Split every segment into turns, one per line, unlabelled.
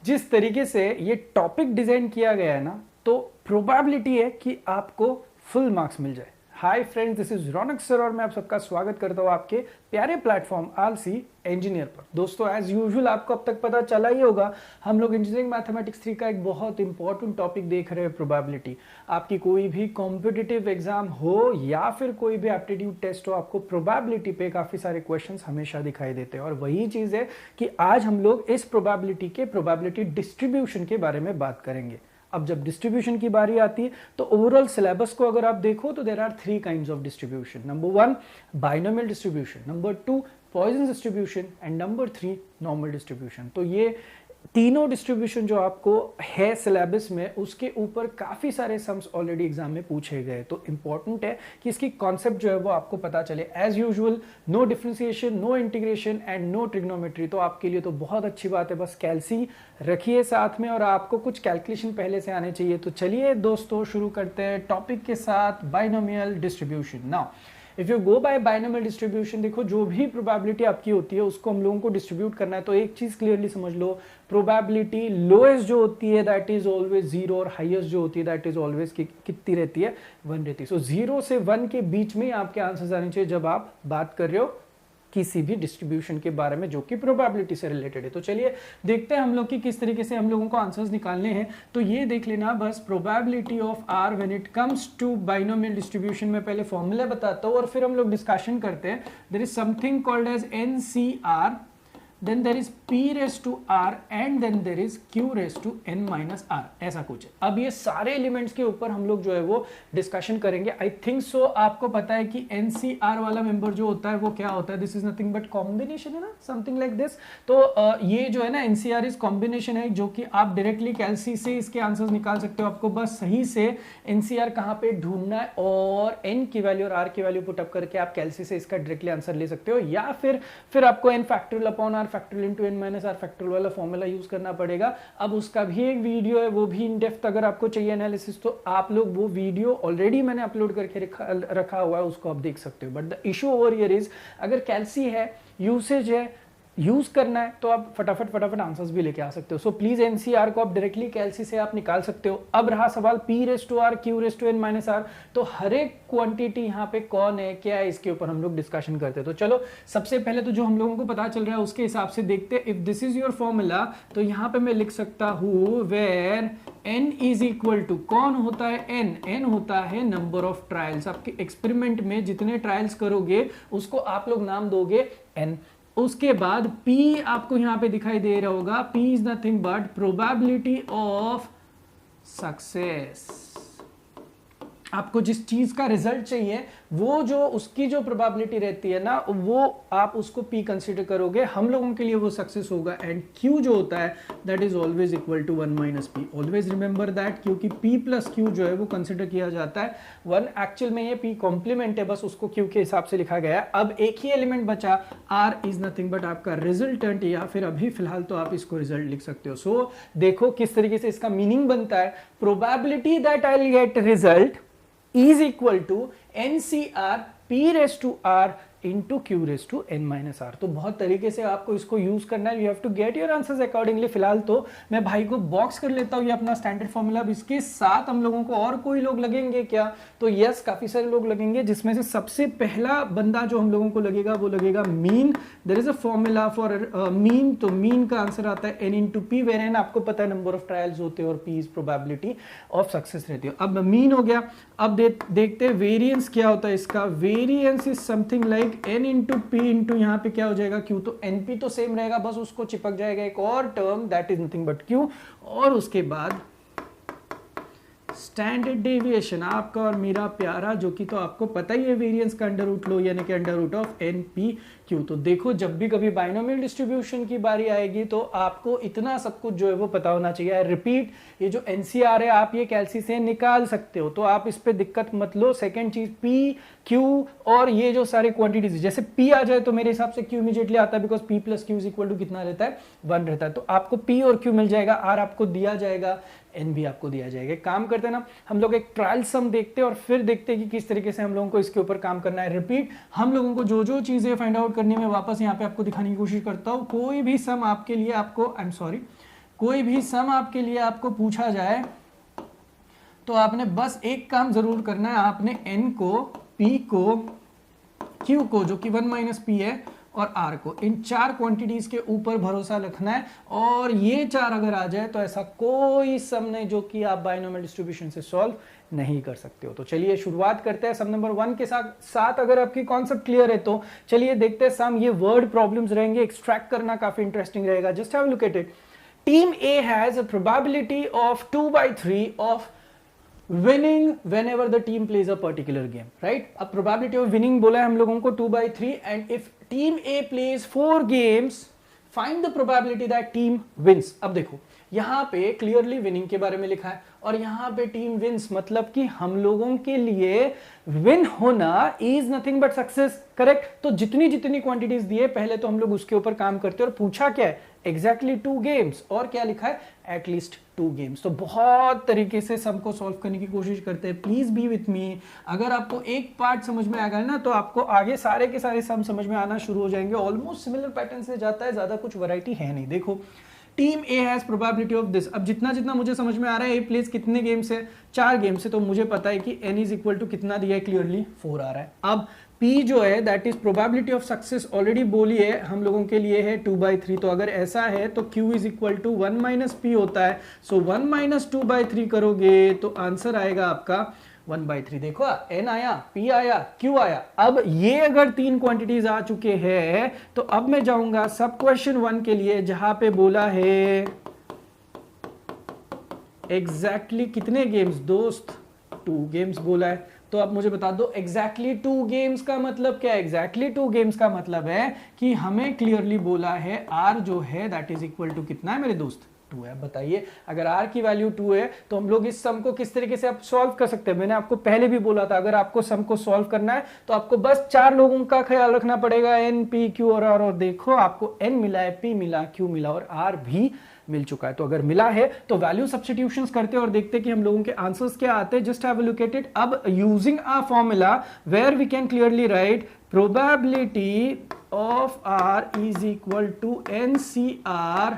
जिस तरीके से ये टॉपिक डिजाइन किया गया है ना, तो प्रोबेबिलिटी है कि आपको फुल मार्क्स मिल जाए। Hi friends, this is Raunak sir और मैं आप सबका स्वागत करता हूँ आपके प्यारे प्लेटफॉर्म आलसी इंजीनियर पर। दोस्तों, एज यूजुअल आपको अब तक पता चला ही होगा, हम लोग इंजीनियरिंग मैथमेटिक्स 3 का एक बहुत इंपॉर्टेंट टॉपिक देख रहे हैं, प्रोबेबिलिटी। आपकी कोई भी कॉम्पिटिटिव एग्जाम हो या फिर कोई भी एप्टीट्यूड टेस्ट हो, आपको प्रोबेबिलिटी पे काफी सारे क्वेश्चंस हमेशा दिखाई देते हैं। और वही चीज है कि आज हम लोग इस प्रोबेबिलिटी के प्रोबेबिलिटी डिस्ट्रीब्यूशन के बारे में बात करेंगे। अब जब डिस्ट्रीब्यूशन की बारी आती है तो ओवरऑल सिलेबस को अगर आप देखो तो there are 3 kinds of distribution. Number 1 binomial distribution, number 2 Poisson distribution and number 3 normal distribution. तो ये तीनों डिस्ट्रीब्यूशन जो आपको है सिलेबस में, उसके ऊपर काफी सारे सम्स ऑलरेडी एग्जाम में पूछे गए। तो इंपॉर्टेंट है कि इसकी कॉन्सेप्ट जो है वो आपको पता चले। As usual no differentiation, no integration and no trigonometry. तो आपके लिए तो बहुत अच्छी बात है, बस कैलसी रखिए साथ में और आपको कुछ कैलकुलेशन पहले से आने चाहिए। तो चलिए दोस्तों शुरू करते हैं टॉपिक के साथ, binomial distribution. Now if you go by binomial distribution, देखो जो भी प्रोबेबिलिटी आपकी होती है उसको हम लोगों को डिस्ट्रीब्यूट करना है। तो एक चीज क्लियरली समझ लो, प्रोबेबिलिटी लोएस्ट जो होती है दैट इज ऑलवेज 0 और हाईएस्ट जो होती है दैट इज ऑलवेज कितनी रहती है, 1 रहती है। सो 0 से 1 के बीच में आपके आंसर्स आने चाहिए जब आप बात कर रहे हो किसी भी डिस्ट्रीब्यूशन के बारे में जो कि प्रोबेबिलिटी से रिलेटेड है। तो चलिए देखते हैं हम लोग कि किस तरीके से हम लोगों को आंसर्स निकालने हैं। तो ये देख लेना बस, probability of r when it comes to binomial distribution में पहले फॉर्मूला बताता हूं और फिर हम लोग डिस्कशन करते हैं। There is something called as NCR, then there is p raised to r and then there is q raised to n minus r, ऐसा कुछ है। अब ये सारे एलिमेंट्स के ऊपर हम लोग जो है वो डिस्कशन करेंगे। आई थिंक सो आपको पता है कि NCR वाला मेंबर जो होता है वो क्या होता है, this is nothing but combination, है ना, समथिंग लाइक दिस। तो ये जो है ना NCR इज कॉम्बिनेशन है, जो कि आप डायरेक्टली कैलसी से इसके आंसर्स निकाल सकते हो। आपको बस सही से NCR कहाँ पे ढूंढना है और n की वैल्यू और r की वैल्यू पुट अप करके आप कैलसी से इसका डायरेक्टली आंसर ले सकते हो, या फिर आपको n factorial upon r factorial into n minus r factorial वाला फॉर्मूला यूज करना पड़ेगा। अब उसका भी एक वीडियो है, वो भी इन डेप्थ अगर आपको चाहिए एनालिसिस, तो आप लोग वो वीडियो ऑलरेडी मैंने अपलोड करके रखा हुआ है, उसको आप देख सकते हो। But the issue over here is, अगर कैलसी है, यूसेज है, यूज करना है, तो आप फटाफट आंसर्स भी लेके आ सकते हो। सो प्लीज NCR को आप डायरेक्टली कैलसी से आप निकाल सकते हो। अब रहा सवाल p raise to r, q raise to n minus r। तो हर एक क्वांटिटी यहाँ पे कौन है, क्या है, इसके ऊपर हम लोग डिस्कशन करते हैं। तो चलो सबसे पहले तो जो हम लोगों को पता चल रहा है उसके हिसाब से देखते हैं। If this is your formula, तो यहाँ पे मैं लिख सकता हूँ where n is equal to, कौन होता है n होता है नंबर ऑफ ट्रायल्स। आपके एक्सपेरिमेंट में जितने ट्रायल्स करोगे उसको आप लोग नाम दोगे n। उसके बाद P आपको यहां पे दिखाई दे रहा होगा, P is nothing but probability of success. आपको जिस चीज का रिजल्ट चाहिए वो जो उसकी जो प्रोबेबिलिटी रहती है ना, वो आप उसको P कंसीडर करोगे, हम लोगों के लिए वो सक्सेस होगा। एंड Q जो होता है that is always equal to 1 minus P। Always remember that, क्योंकि P प्लस Q जो है वो कंसीडर किया जाता है 1। एक्चुअल में ये P कॉम्प्लीमेंट है, बस उसको Q के हिसाब से लिखा गया है। अब एक ही एलिमेंट बचा, R इज नथिंग बट आपका रिजल्टेंट, या फिर अभी फिलहाल तो आप इसको रिजल्ट लिख सकते हो। सो देखो किस तरीके से इसका मीनिंग बनता है, probability that I will get result is equal to NCR p raised to r into q raised to n minus r। तो बहुत तरीके से आपको इसको यूज करना है, you have to get your answers accordingly. फिलहाल तो मैं भाई को बॉक्स कर लेता हूँ ये अपना स्टैंडर्ड फॉर्मूला। अब इसके साथ हम लोगों को और कोई लोग लगेंगे क्या, तो यस काफी सारे लोग लगेंगे, जिसमें से सबसे पहला बंदा जो हम लोगों को लगेगा वो लगेगा mean. There is a formula for mean, तो मीन का आंसर आता है n into p, where n आपको पता है नंबर ऑफ ट्रायल्स होते हैं और p is probability of success रहती है। अब मीन हो गया। अब देखते हैं वेरिएंस क्या होता है इसका। Variance is something like n into P into यहाँ पे क्या हो जाएगा q। तो np तो सेम रहेगा, बस उसको चिपक जाएगा एक और term that is nothing but q। और उसके बाद स्टैंडर्ड डेविएशन आपका और मेरा प्यारा, जो कि तो आपको पता ही है वेरिएंस का अंडर रूट लो, यानी कि अंडर रूट ऑफ NP/Q। तो देखो जब भी कभी बाइनोमियल डिस्ट्रीब्यूशन की बारी आएगी तो आपको इतना सब कुछ जो है वो पता होना चाहिए। रिपीट, ये जो NCR है आप ये कैलसी से निकाल सकते हो, तो आप इस पे दिक्कत मत लो। सेकंड चीज P, Q और ये जो सारे क्वांटिटीज, जैसे P आ जाए तो मेरे हिसाब से Q इमीडिएटली आता है, because P plus Q is equal to कितना रहता है, 1 रहता है। तो आपको P और Q मिल जाएगा, R आपको दिया जाएगा, n भी आपको दिया जाएगा। काम करते हैं ना, हम लोग एक ट्रायल सम देखते हैं और फिर देखते हैं कि किस तरीके से हम लोगों को इसके ऊपर काम करना है। रिपीट, हम लोगों को जो जो चीजें फाइंड आउट करनी है मैं वापस यहाँ पे आपको दिखाने की कोशिश करता हूँ। कोई भी सम आपके लिए, आपको आई एम सॉरी, कोई भी सम आपके लिए आपको पूछा जाए तो आपने बस एक काम जरूर करना है, आपने n को, p को, q को जो कि 1 माइनस पी है और r को, इन चार क्वांटिटीज के ऊपर भरोसा रखना है और ये चार अगर आ जाए तो ऐसा कोई सम नहीं जो कि आप बाइनोमियल डिस्ट्रीब्यूशन से सॉल्व नहीं कर सकते हो। तो चलिए शुरुआत करते हैं सम नंबर 1 के साथ। अगर आपकी कॉन्सेप्ट क्लियर है तो चलिए देखते हैं सम। ये वर्ड प्रॉब्लम्स रहेंगे, एक्सट्रैक्ट करना काफी इंटरेस्टिंग रहेगा। Just have a look at it. Team A has a probability of 2/3 of winning whenever the team plays a particular game, right? अब probability of winning बोला है हम लोगों को 2/3 and if team A plays 4 games find the probability that team wins। अब देखो यहाँ पे क्लियरली विनिंग के बारे में लिखा है और यहाँ पे टीम विंस मतलब कि हम लोगों के लिए विन होना is nothing but success, correct? तो जितनी जितनी क्वांटिटीज दिए पहले तो हम लोग उसके ऊपर काम करते हैं और पूछा क्या है, एग्जैक्टली 2 गेम्स और क्या लिखा है, एटलीस्ट 2 गेम्स। तो बहुत तरीके से सबको सॉल्व करने की कोशिश करते हैं। Please be with me. अगर आपको एक पार्ट समझ में आ गया ना तो आपको आगे सारे के सारे सम समझ में आना शुरू हो जाएंगे। ऑलमोस्ट सिमिलर पैटर्न से जाता है, ज्यादा कुछ वैरायटी है नहीं। देखो team A has probability of this. अब जितना जितना मुझे समझ में आ रहा है, ए प्लेस कितने गेम से, 4 गेम से, तो मुझे पता है कि n इज इक्वल टू कितना दिया है, क्लियरली 4 आ रहा है। अब P जो है that is probability of success, already बोली है हम लोगों के लिए है 2/3। तो अगर ऐसा है तो Q is equal to 1 minus P होता है। सो 1 माइनस 2/3 करोगे तो आंसर आएगा आपका 1/3। देखो n आया, p आया, q आया। अब ये अगर 3 क्वांटिटीज आ चुके हैं तो अब मैं जाऊंगा सब क्वेश्चन 1 के लिए जहां पे बोला है एग्जैक्टली कितने गेम्स दोस्त, 2 गेम्स बोला है। तो अब मुझे बता दो एग्जैक्टली 2 गेम्स का मतलब क्या है। एग्जैक्टली 2 गेम्स का मतलब है कि हमें क्लियरली बोला है r जो है दैट इज इक्वल टू कितना है मेरे दोस्त, 2 है। बताइए अगर r की वैल्यू 2 है तो हम लोग इस सम को किस तरीके से आप सॉल्व कर सकते हैं। मैंने आपको पहले भी बोला था अगर आपको सम को सॉल्व करना है तो आपको बस 4 लोगों का ख्याल रखना पड़ेगा, n, p, q और r। और देखो आपको n मिला है, p मिला, q मिला और r भी मिल चुका है। तो अगर मिला है तो वैल्यू सब्स्टिट्यूशंस करते हैं और देखते हैं कि हम लोगों के आंसर्स क्या आते हैं। Just have a look at it. अब using a formula where we can clearly write probability of r is equal to NCR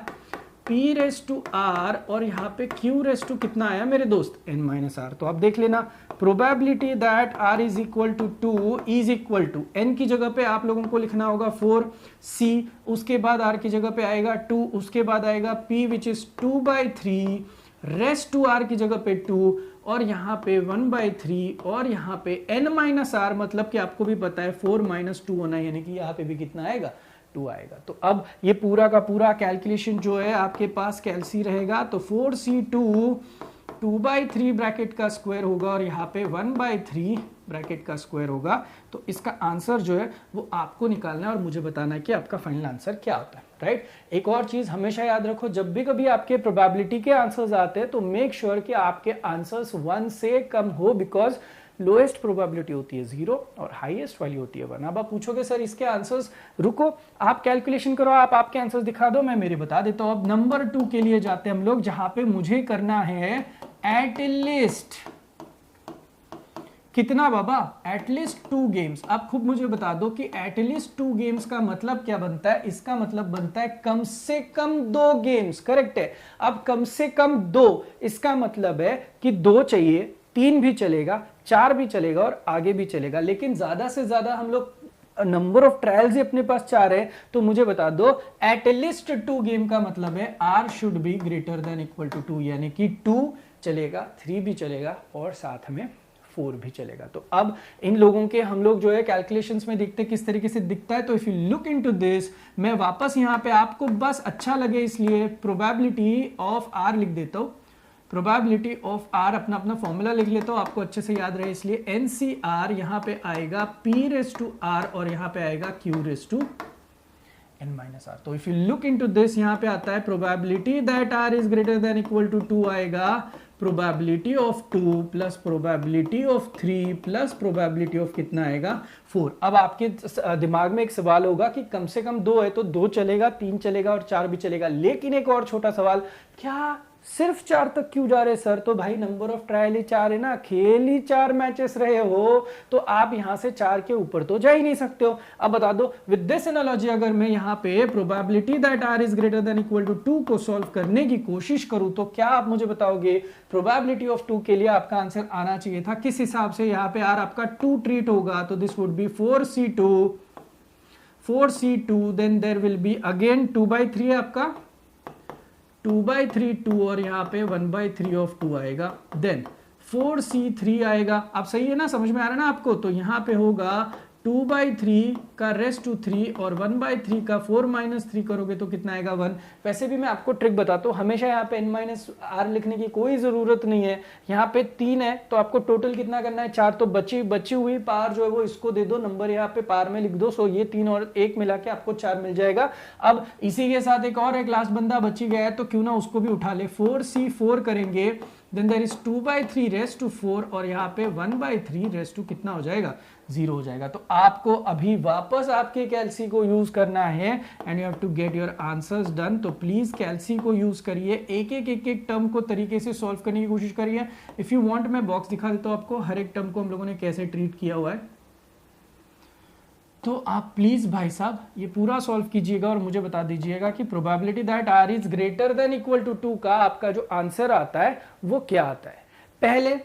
P raise to R और यहाँ पे Q रेस टू कितना आया मेरे दोस्त, n माइनस R। तो आप देख लेना probability that R is equal to 2 is equal to n की जगह पे आप लोगों को लिखना होगा 4C, उसके बाद R की जगह पे आएगा 2, उसके बाद आएगा P which is 2/3 raise to R की जगह पे 2 और यहाँ पे 1/3 और यहाँ पे n माइनस R मतलब कि आपको भी पता है 4 माइनस 2 होना है, यानी कि यहाँ पे भी कितना आएगा, 2 आएगा। तो अब ये पूरा का पूरा कैलकुलेशन जो है आपके पास कैलसी रहेगा। तो 4C2 2/3 ब्रैकेट का स्क्वायर होगा और यहाँ पे 1/3 ब्रैकेट का स्क्वायर होगा। तो इसका आंसर जो है वो आपको निकालना है और मुझे बताना है कि आपका फाइनल आंसर क्या होता है, राइट? एक और चीज हमेशा याद रखो, जब भी कभी आपके प्रोबेबिलिटी के आंसर्स आते हैं तो मेक श्योर कि आपके आंसर्स 1 से कम हो, बिकॉज लोएस्ट प्रोबेबिलिटी होती है 0 और हाईएस्ट वाली होती है 1। अब आप पूछोगे सर इसके आंसर्स, रुको आप कैलकुलेशन करो, आप आपके आंसर्स दिखा दो, मैं मेरे बता देता हूं। अब नंबर 2 के लिए जाते हैं हम लोग जहां पे मुझे करना है एटलीस्ट कितना बाबा, एटलीस्ट 2 गेम्स। आप खुद मुझे बता दो कि एटलीस्ट 2 गेम्स का मतलब क्या बनता है। इसका मतलब बनता है कम से कम 2 गेम्स, करेक्ट है। अब कम से कम 2 इसका मतलब है कि 2 चाहिए, 3 भी चलेगा, 4 भी चलेगा और आगे भी चलेगा। लेकिन ज्यादा से ज्यादा हम लोग नंबर ऑफ ट्रायल्स ही अपने पास 4 है। तो मुझे बता दो एटलीस्ट 2 गेम का मतलब है R should be greater than equal to 2, यानी कि 2 चलेगा, 3 भी चलेगा और साथ में 4 भी चलेगा। तो अब इन लोगों के हम लोग जो है कैलकुलेशंस में देखते हैं किस तरीके से दिखता है। तो if you look into this, मैं वापस यहाँ पे आपको बस अच्छा लगे इसलिए प्रोबेबिलिटी ऑफ R लिख देता हूँ। प्रोबेबिलिटी ऑफ R अपना अपना फॉर्मूला लिख लेता हूँ, आपको अच्छे से याद रहे इसलिए। NCR यहाँ पे आएगा P रेस टू R और यहाँ पे आएगा Q raise to n minus R। तो if you look into this, यहाँ पे आता है probability that R is greater than equal to 2 आएगा probability of 2 plus probability of 3 plus probability of कितना आएगा 4। अब आपके दिमाग में एक सवाल होगा कि कम से कम 2 है तो 2 चलेगा, 3 चलेगा और 4 भी चलेगा, लेकिन एक और छोटा सवाल, क्या सिर्फ 4 तक क्यों जा रहे सर? तो भाई नंबर ऑफ ट्रायल ही 4 है ना, खेल ही 4 मैचेस रहे हो तो आप यहां से 4 के ऊपर तो जा ही नहीं सकते हो। अब बता दो विद दिस एनालॉजी अगर मैं यहां पे probability that r is greater than equal to 2 को सॉल्व करने की कोशिश करूं तो क्या आप मुझे बताओगे प्रोबेबिलिटी ऑफ 2 के लिए आपका आंसर आना चाहिए था किस हिसाब से? यहां पे r आपका 2 ट्रीट होगा तो this would be 4c2 then there will be again 2/3 आपका 2/3 2 और यहाँ पे 1/3 ऑफ 2 आएगा, देन 4c3 आएगा। आप सही है ना, समझ में आ रहा है ना आपको? तो यहाँ पे होगा 2/3 का रेस्ट टू 3 और 1/3 का 4 - 3 करोगे तो कितना आएगा 1। वैसे भी मैं आपको ट्रिक बताता हूँ, हमेशा यहाँ पे n-r लिखने की कोई जरूरत नहीं है। यहाँ पे 3 है तो आपको टोटल कितना करना है 4, तो बची हुई पार जो है वो इसको दे दो, नंबर यहाँ पे पार में लिख दो। सो ये 3 और 1 मिला के आपको 4 मिल जाएगा। अब इसी के साथ एक लास्ट बंदा बची गया है तो क्यों ना उसको भी उठा ले, 4c4 करेंगे then there is 2/3 raised to 4 और यहाँ पे 1/3 रेस्ट टू कितना हो जाएगा 0 हो जाएगा। तो आपको अभी वापस आपके कैलसी को यूज करना है and you have to get your answers done. तो प्लीज कैलसी को यूज करिए, एक टर्म को तरीके से सॉल्व करने की कोशिश करिए। इफ यू वांट मैं बॉक्स दिखा देता हूं आपको, हर एक टर्म को हम लोगों ने कैसे ट्रीट किया हुआ है। तो आप प्लीज भाई साहब ये पूरा सॉल्व कीजिएगा और मुझे बता दीजिएगा कि probability that r is greater than equal to 2 का आपका जो आंसर आता है वो क्या आता है। पहले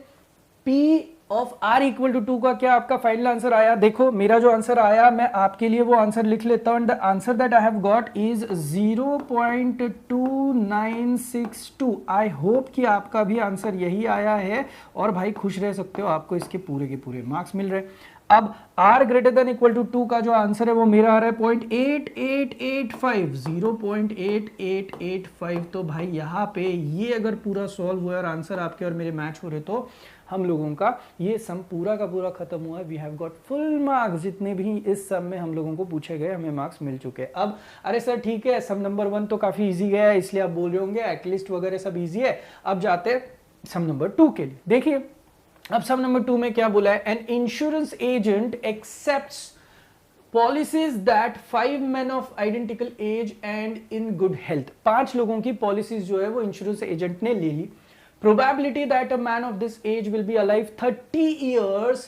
p of r equal to 2 का क्या आपका फाइनल आंसर आया? देखो मेरा जो आंसर आया मैं आपके लिए वो आंसर लिख लेता हूं। The answer that I have got is 0.2962। I hope कि आपका भी आंसर यही आया है और भाई खुश रह सकते हो, आपको इसके पूरे के पूरे मार्क्स मिल रहे। अब r greater than equal to 2 का जो आंसर है वो मेरा आ रहा है 0.8885, 0.8885। तो भाई यहाँ पे ये अगर पूरा सॉल्व हुआ और आंसर आपके और मेरे मैच हो रहे तो हम लोगों का ये सम पूरा का पूरा खत्म हुआ है। We have got full marks, जितने भी इस सम में हम लोगों को पूछे गए हमें मार्क्स मिल चुके हैं। अब अरे सर ठीक है, सम नंबर 1 तो काफी इजी गया है इसलिए आप बोल रहे होंगे एटलीस्ट वगैरह सब इजी है। अब जाते हैं सम नंबर 2 के लिए। देखिए अब सम नंबर 2 में क्या बोला है, an insurance agent accepts policies that 5 men of identical age and in good health. 5 लोगों की पॉलिसीज जो है वो इंश्योरेंस एजेंट ने ले ली। Probability that a man of this age will be alive 30 years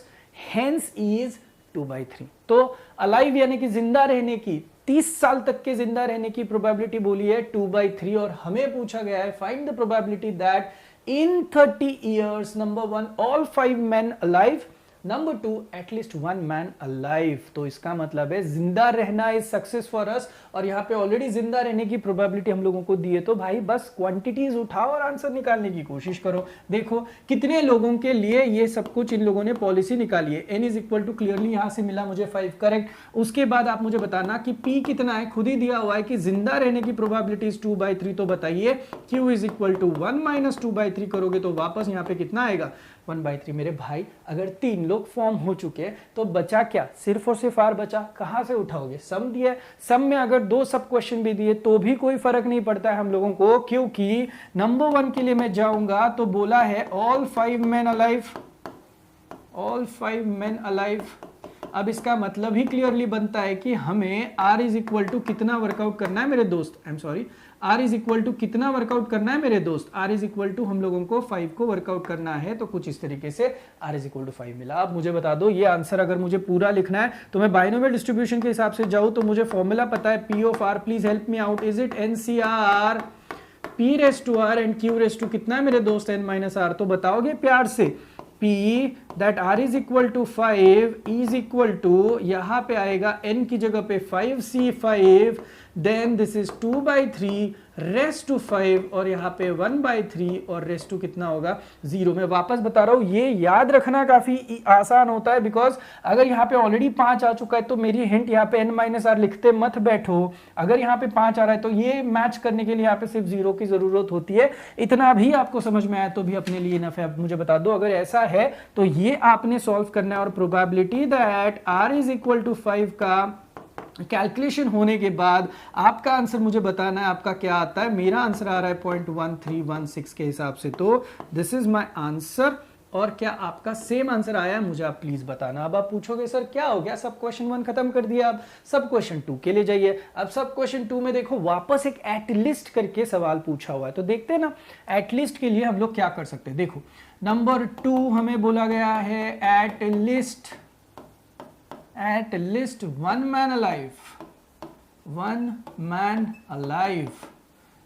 hence is 2/3। तो अलाइव यानी कि जिंदा रहने की 30 साल तक के जिंदा रहने की प्रोबेबिलिटी बोली है 2/3 और हमें पूछा गया है find the probability that in 30 years, number 1 all 5 men alive, number 2 at least 1 man alive। तो इसका मतलब है जिंदा रहना इज सक्सेस फॉर अस और यहाँ पे ऑलरेडी जिंदा रहने की प्रोबेबिलिटी हम लोगों को दी है। तो भाई बस क्वांटिटीज उठाओ और आंसर निकालने की कोशिश करो। देखो कितने लोगों के लिए ये सब कुछ इन लोगों ने पॉलिसी निकाली है। n is equal to clearly यहाँ से मिला मुझे 5 करेक्ट। उसके बाद आप मुझे बताना कि p कितना है, खुद ही दिया हुआ है कि जिंदा रहने की प्रोबेबिलिटी इज 2/3। तो बताइए q इज इक्वल टू 1 - 2/3 करोगे तो वापस यहाँ पे कितना आएगा 1/3। मेरे भाई अगर 3 लोग फॉर्म हो चुके हैं तो बचा क्या, सिर्फ और सिर्फ r बचा। कहां से उठाओगे, सम दिया है, सम में अगर 2 सब क्वेश्चन भी दिए तो भी कोई फर्क नहीं पड़ता है हम लोगों को, क्योंकि नंबर 1 के लिए मैं जाऊंगा तो बोला है all 5 men alive, all 5 men alive। अब इसका मतलब ही क्लियरली बनता है कि हमें r इज इक्वल टू कितना वर्कआउट करना है मेरे दोस्त, I am sorry, r is equal to कितना वर्कआउट करना है मेरे दोस्त, r इज इक्वल टू हम लोगों को 5 को वर्कआउट करना है। तो कुछ इस तरीके से r इज इक्वल टू 5 मिला। अब मुझे बता दो ये आंसर अगर मुझे पूरा लिखना है तो मैं बाइनोमियल डिस्ट्रीब्यूशन के हिसाब से जाऊं तो मुझे फॉर्मूला पता है p of r, please help me out, is it NCR p raise to r and q raise to कितना है मेरे दोस्त n - r। तो बताओगे प्यार से p that r is equal to 5 is equal to यहाँ पे आएगा n की जगह पे 5c5 then this is 2/3 raised to 5 और यहाँ पे 1/3 और रेस्ट टू कितना होगा 0। मैं वापस बता रहा हूं ये याद रखना काफी आसान होता है बिकॉज अगर यहाँ पे ऑलरेडी 5 आ चुका है तो मेरी हिंट यहाँ पे n - r लिखते मत बैठो। अगर यहाँ पे 5 आ रहा है तो ये मैच करने के लिए यहाँ पे सिर्फ 0 की जरूरत होती है। इतना भी आपको समझ में आया तो भी अपने लिए इनफ है। अब मुझे बता दो अगर ऐसा है तो ये आपने सॉल्व करना है और probability that r is equal to 5 का कैलकुलेशन होने के बाद आपका आंसर मुझे बताना है आपका क्या आता है। मेरा आंसर आ रहा है 0.1316 के हिसाब से, तो दिस इज माय आंसर। और क्या आपका सेम आंसर आया है मुझे आप प्लीज बताना। अब आप पूछोगे सर क्या हो गया, सब क्वेश्चन 1 खत्म कर दिया, अब सब क्वेश्चन 2 के लिए जाइए। अब सब क्वेश्चन 2 में देखो वापस एक एटलिस्ट करके सवाल पूछा हुआ है, तो देखते हैं ना एटलिस्ट के लिए हम लोग क्या कर सकते हैं। देखो नंबर 2 हमें बोला गया है एटलिस्ट वन मैन अलाइव।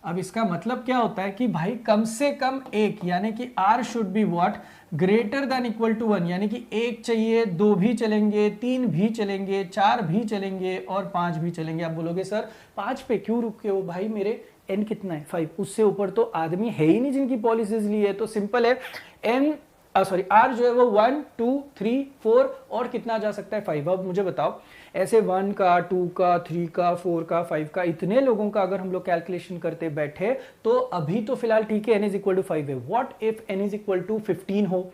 अब इसका मतलब क्या होता है कि भाई कम से कम एक, यानी कि R should be what greater than equal to 1, यानी कि 1 चाहिए, 2 भी चलेंगे, 3 भी चलेंगे, 4 भी चलेंगे और 5 भी चलेंगे। आप बोलोगे सर 5 पे क्यों रुके हो भाई, मेरे n कितना है 5, उससे ऊपर तो आदमी है ही नहीं जिनकी पॉलिसीज ली है। तो सिंपल है R जो है वो 1 2 3 4 और कितना जा सकता है 5। अब मुझे बताओ ऐसे 1 का 2 का 3 का 4 का 5 का इतने लोगों का अगर हम लोग कैलकुलेशन करते बैठे तो अभी तो फिलहाल ठीक है n इज इक्वल टू 5 है। What if n is equal to 15 हो,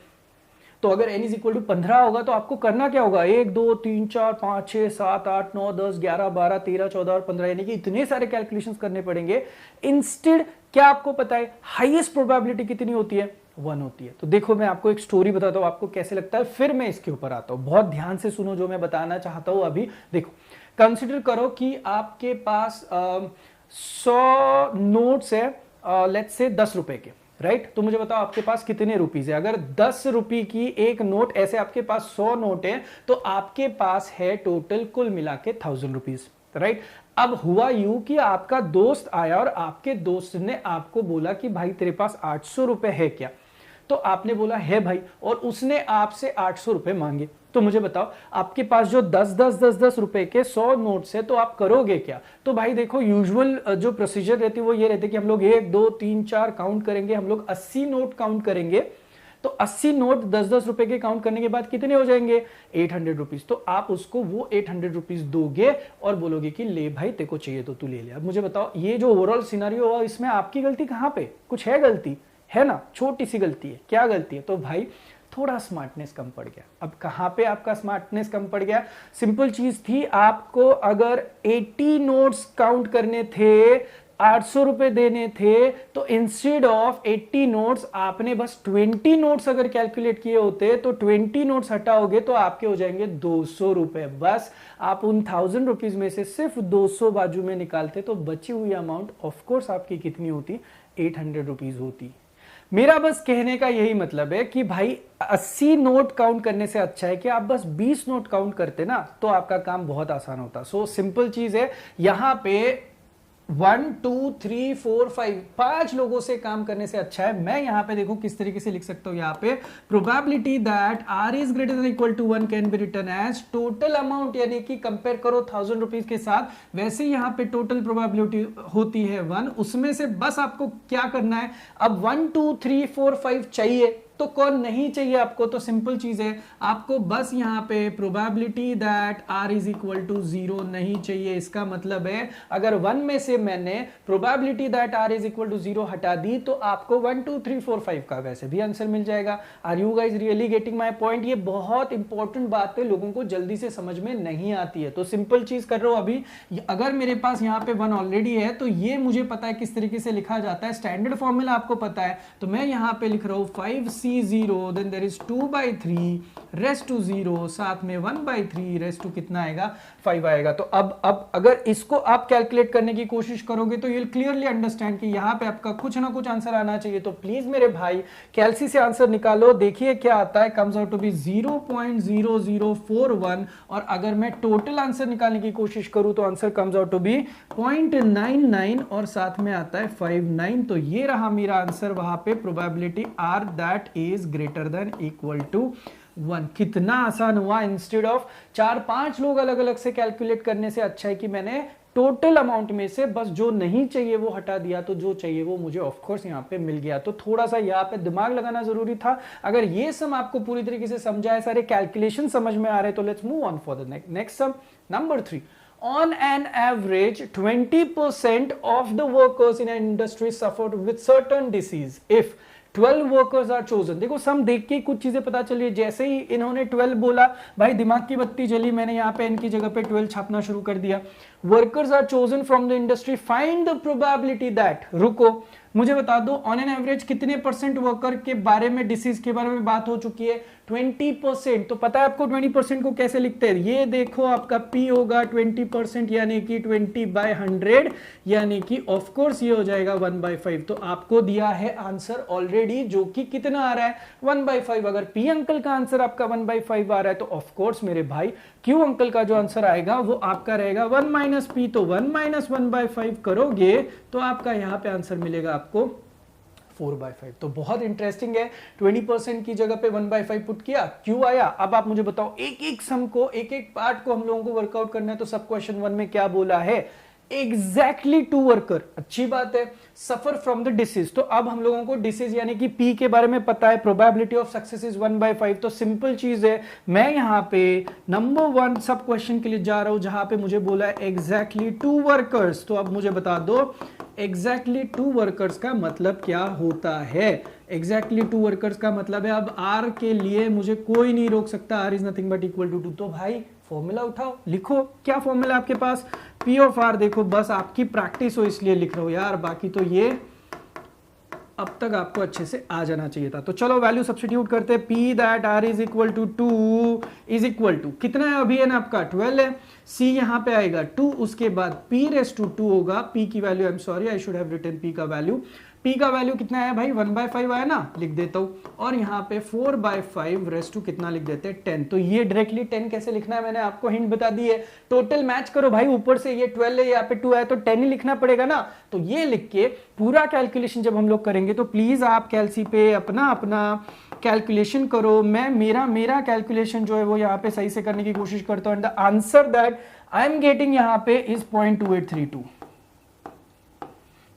तो अगर n इज इक्वल टू 15 होगा तो आपको करना क्या होगा, 1 2 3 4 5 6 7 8 9 10 11 12 13 14 और 15, यानी कि इतने सारे कैलकुलेशंस करने पड़ेंगे। इंस्टेड क्या आपको पता है हाईएस्ट प्रोबेबिलिटी कितनी होती है, 1 होती है। तो देखो मैं आपको एक स्टोरी बताता हूं, आपको कैसे लगता है, फिर मैं इसके ऊपर आता हूं। बहुत ध्यान से सुनो जो मैं बताना चाहता हूं अभी। देखो कंसिडर करो कि आपके पास 100 नोट्स है, लेट्स से 10 रुपए के, राइट। तो मुझे बताओ आपके पास कितने रुपीज है। अगर 10 रुपए की एक नोट, ऐसे आपके पास 100 नोट है, तो आपके पास है टोटल कुल मिला के 1000 रुपीज, राइट। अब हुआ यूं कि आपका दोस्त आया और आपके दोस्त ने आपको बोला कि भाई तेरे पास 800 रुपए है क्या, तो आपने बोला है भाई, और उसने आपसे 800 रुपए मांगे। तो मुझे बताओ आपके पास जो 10 रुपए के 100 नोट्स है, तो आप करोगे क्या। तो भाई देखो यूजुअल जो प्रोसीजर रहती है वो ये रहती है कि हम लोग 1 2 3 4 काउंट करेंगे, हम लोग 80 नोट काउंट करेंगे। तो 80 नोट 10 रुपए के काउंट करने के बाद कितने हो जाएंगे, 800 रुपीज। तो आप उसको वो 800 रुपीज दोगे और बोलोगे कि ले भाई तेरे को चाहिए तो तू ले ले। अब मुझे बताओ ये जो ओवरऑल सिनेरियो हुआ इसमें आपकी गलती कहां पे, कुछ है गलती है ना, छोटी सी गलती है। क्या गलती है, तो भाई थोड़ा स्मार्टनेस कम पड़ गया। अब कहां पे आपका स्मार्टनेस कम पड़ गया, सिंपल चीज थी, आपको अगर 80 नोट्स काउंट करने थे, 800 रुपए देने थे, तो इंस्टेड ऑफ 80 नोट्स आपने बस 20 नोट्स अगर कैलकुलेट किए होते, तो 20 नोट्स हटाओगे तो आपके हो जाएंगे 200 रुपए। बस आप उन 1000 रुपीज में से सिर्फ 200 बाजू में निकालते तो बची हुई अमाउंट ऑफकोर्स आपकी कितनी होती, 800 रुपीज होती। मेरा बस कहने का यही मतलब है कि भाई 80 नोट काउंट करने से अच्छा है कि आप बस 20 नोट काउंट करते ना, तो आपका काम बहुत आसान होता। सो सिंपल चीज है, यहां पे 1 2 3 4 5 लोगों से काम करने से अच्छा है। मैं यहां पे देखो किस तरीके से लिख सकता हूं, यहां पे probability that R is greater than equal to 1 can be written as total amount, यानी कि कंपेयर करो 1000 रुपीज के साथ, वैसे यहां पे टोटल प्रोबेबिलिटी होती है 1, उसमें से बस आपको क्या करना है, अब 1 2 3 4 5 चाहिए तो कौन नहीं चाहिए आपको, तो सिंपल चीज है, आपको बस यहां पे probability that R is equal to 0 नहीं चाहिए। इसका मतलब है अगर 1 में से मैंने probability that R is equal to 0 हटा दी तो आपको 1 2 3 4 5 का वैसे भी आंसर मिल जाएगा। Are you guys really getting my point. ये बहुत इंपॉर्टेंट बात है, लोगों को जल्दी से समझ में नहीं आती है। तो सिंपल चीज कर रहा हूं अभी, अगर मेरे पास यहाँ पे 1 ऑलरेडी है तो ये मुझे पता है किस तरीके से लिखा जाता है, स्टैंडर्ड फॉर्मूला आपको पता है, तो मैं यहाँ पे लिख रहा हूं 5C0 then there is 2/3 raised to 0, साथ में 1/3 रेस्ट टू कितना आएगा, 5 आएगा। तो अब अगर इसको आप कैलकुलेट करने की कोशिश करोगे तो यू क्लियरली अंडरस्टैंड कि यहाँ पे आपका कुछ ना कुछ आंसर आना चाहिए। तो प्लीज मेरे भाई कैलसी से आंसर निकालो, देखिए क्या आता है, कम्स आउट टू बी 0.0041, और अगर मैं टोटल आंसर निकालने की कोशिश करूं तो answer comes out to be 0.99 और साथ में आता है 59। तो ये रहा मेरा आंसर, वहां पे probability r that is greater than equal to 1। कितना आसान हुआ, इंस्टेड ऑफ 4-5 लोग अलग अलग से कैलकुलेट करने से अच्छा है कि मैंने टोटल अमाउंट में से बस जो नहीं चाहिए वो हटा दिया, तो जो चाहिए वो मुझे ऑफकोर्स यहाँ पे मिल गया। तो थोड़ा सा यहाँ पे दिमाग लगाना जरूरी था। अगर ये सम आपको पूरी तरीके से समझा है, सारे कैलकुलेशन समझ में आ रहे, तो let's move on for the next sum, number 3। On an average, 20% of the workers in an industry suffered with certain disease. If 12 workers are chosen. देखो सम देख के कुछ चीजें पता चली, जैसे ही इन्होंने 12 बोला भाई दिमाग की बत्ती जली, मैंने यहाँ पे इनकी जगह पे 12 छापना शुरू कर दिया। Workers are chosen from the industry, find the probability that, रुको मुझे बता दो ऑन एन एवरेज कितने परसेंट वर्कर के बारे में, डिसीज के बारे में बात हो चुकी है, 20%। तो पता है आपको 20% को कैसे लिखते हैं, ये देखो आपका P होगा 20% यानी कि 20/100, यानी कि ऑफ कोर्स ये हो जाएगा 1/5। तो आपको दिया है आंसर ऑलरेडी, जो कि कितना आ रहा है 1/5। अगर P अंकल का आंसर आपका 1/5 आ रहा है तो ऑफ कोर्स मेरे भाई Q अंकल का जो आंसर आएगा वो आपका रहेगा 1 - P। तो 1 - 1/5 करोगे तो आपका यहां पे आंसर मिलेगा आपको 4/5। तो बहुत इंटरेस्टिंग है, 20% की जगह पे 1/5 पुट किया, क्यों आया। अब आप मुझे बताओ, एक एक सम को, एक एक पार्ट को हम लोगों को वर्कआउट करना है। तो सब क्वेश्चन 1 में क्या बोला है, एग्जैक्टली 2 वर्कर, अच्छी बात है, सफर फ्रॉम द डिसीज। तो अब हम लोगों को डिसीज यानी कि पी के बारे में पता है, प्रोबेबिलिटी ऑफ सक्सेस इज 1/5। तो सिंपल चीज है, मैं यहां पे नंबर 1 सब क्वेश्चन के लिए जा रहा हूं जहां पे मुझे बोला है एग्जैक्टली 2 वर्कर्स। तो अब मुझे बता दो एग्जैक्टली 2 वर्कर्स का मतलब क्या होता है। एग्जैक्टली 2 वर्कर्स का मतलब है, अब आर के लिए मुझे कोई नहीं रोक सकता, r is nothing but equal to 2। तो भाई फॉर्मूला उठाओ, लिखो, क्या फॉर्मूला आपके पास, P ऑफ R। देखो बस आपकी प्रैक्टिस हो इसलिए लिख रहा हूं यार, बाकी तो ये अब तक आपको अच्छे से आ जाना चाहिए था। तो चलो वैल्यू सब्स्टिट्यूट करते हैं, P that R is equal to 2 is equal to कितना है, अभी है ना आपका 12 है, C यहां पे आएगा 2, उसके बाद P रेस टू 2 होगा, P की value, I am sorry I should have written P का वैल्यू, P का वैल्यू कितना है भाई 1/5 आया ना, लिख देता हूं, और यहाँ पे 4/5 रेस टू कितना लिख देते हैं 10। तो ये डायरेक्टली 10 कैसे लिखना है मैंने आपको हिंट बता दी है, टोटल मैच करो भाई, ऊपर से ये 12 है, यहाँ पे 2 है तो 10 ही लिखना पड़ेगा ना। तो ये लिख के पूरा कैलकुलेशन जब हम लोग करेंगे तो प्लीज आप कैलसी पे अपना अपना कैलकुलेशन करो, मैं मेरा कैलकुलेशन जो है वो यहाँ पे सही से करने की कोशिश करता हूँ। And the answer that I am getting यहाँ पे इज 0.2832।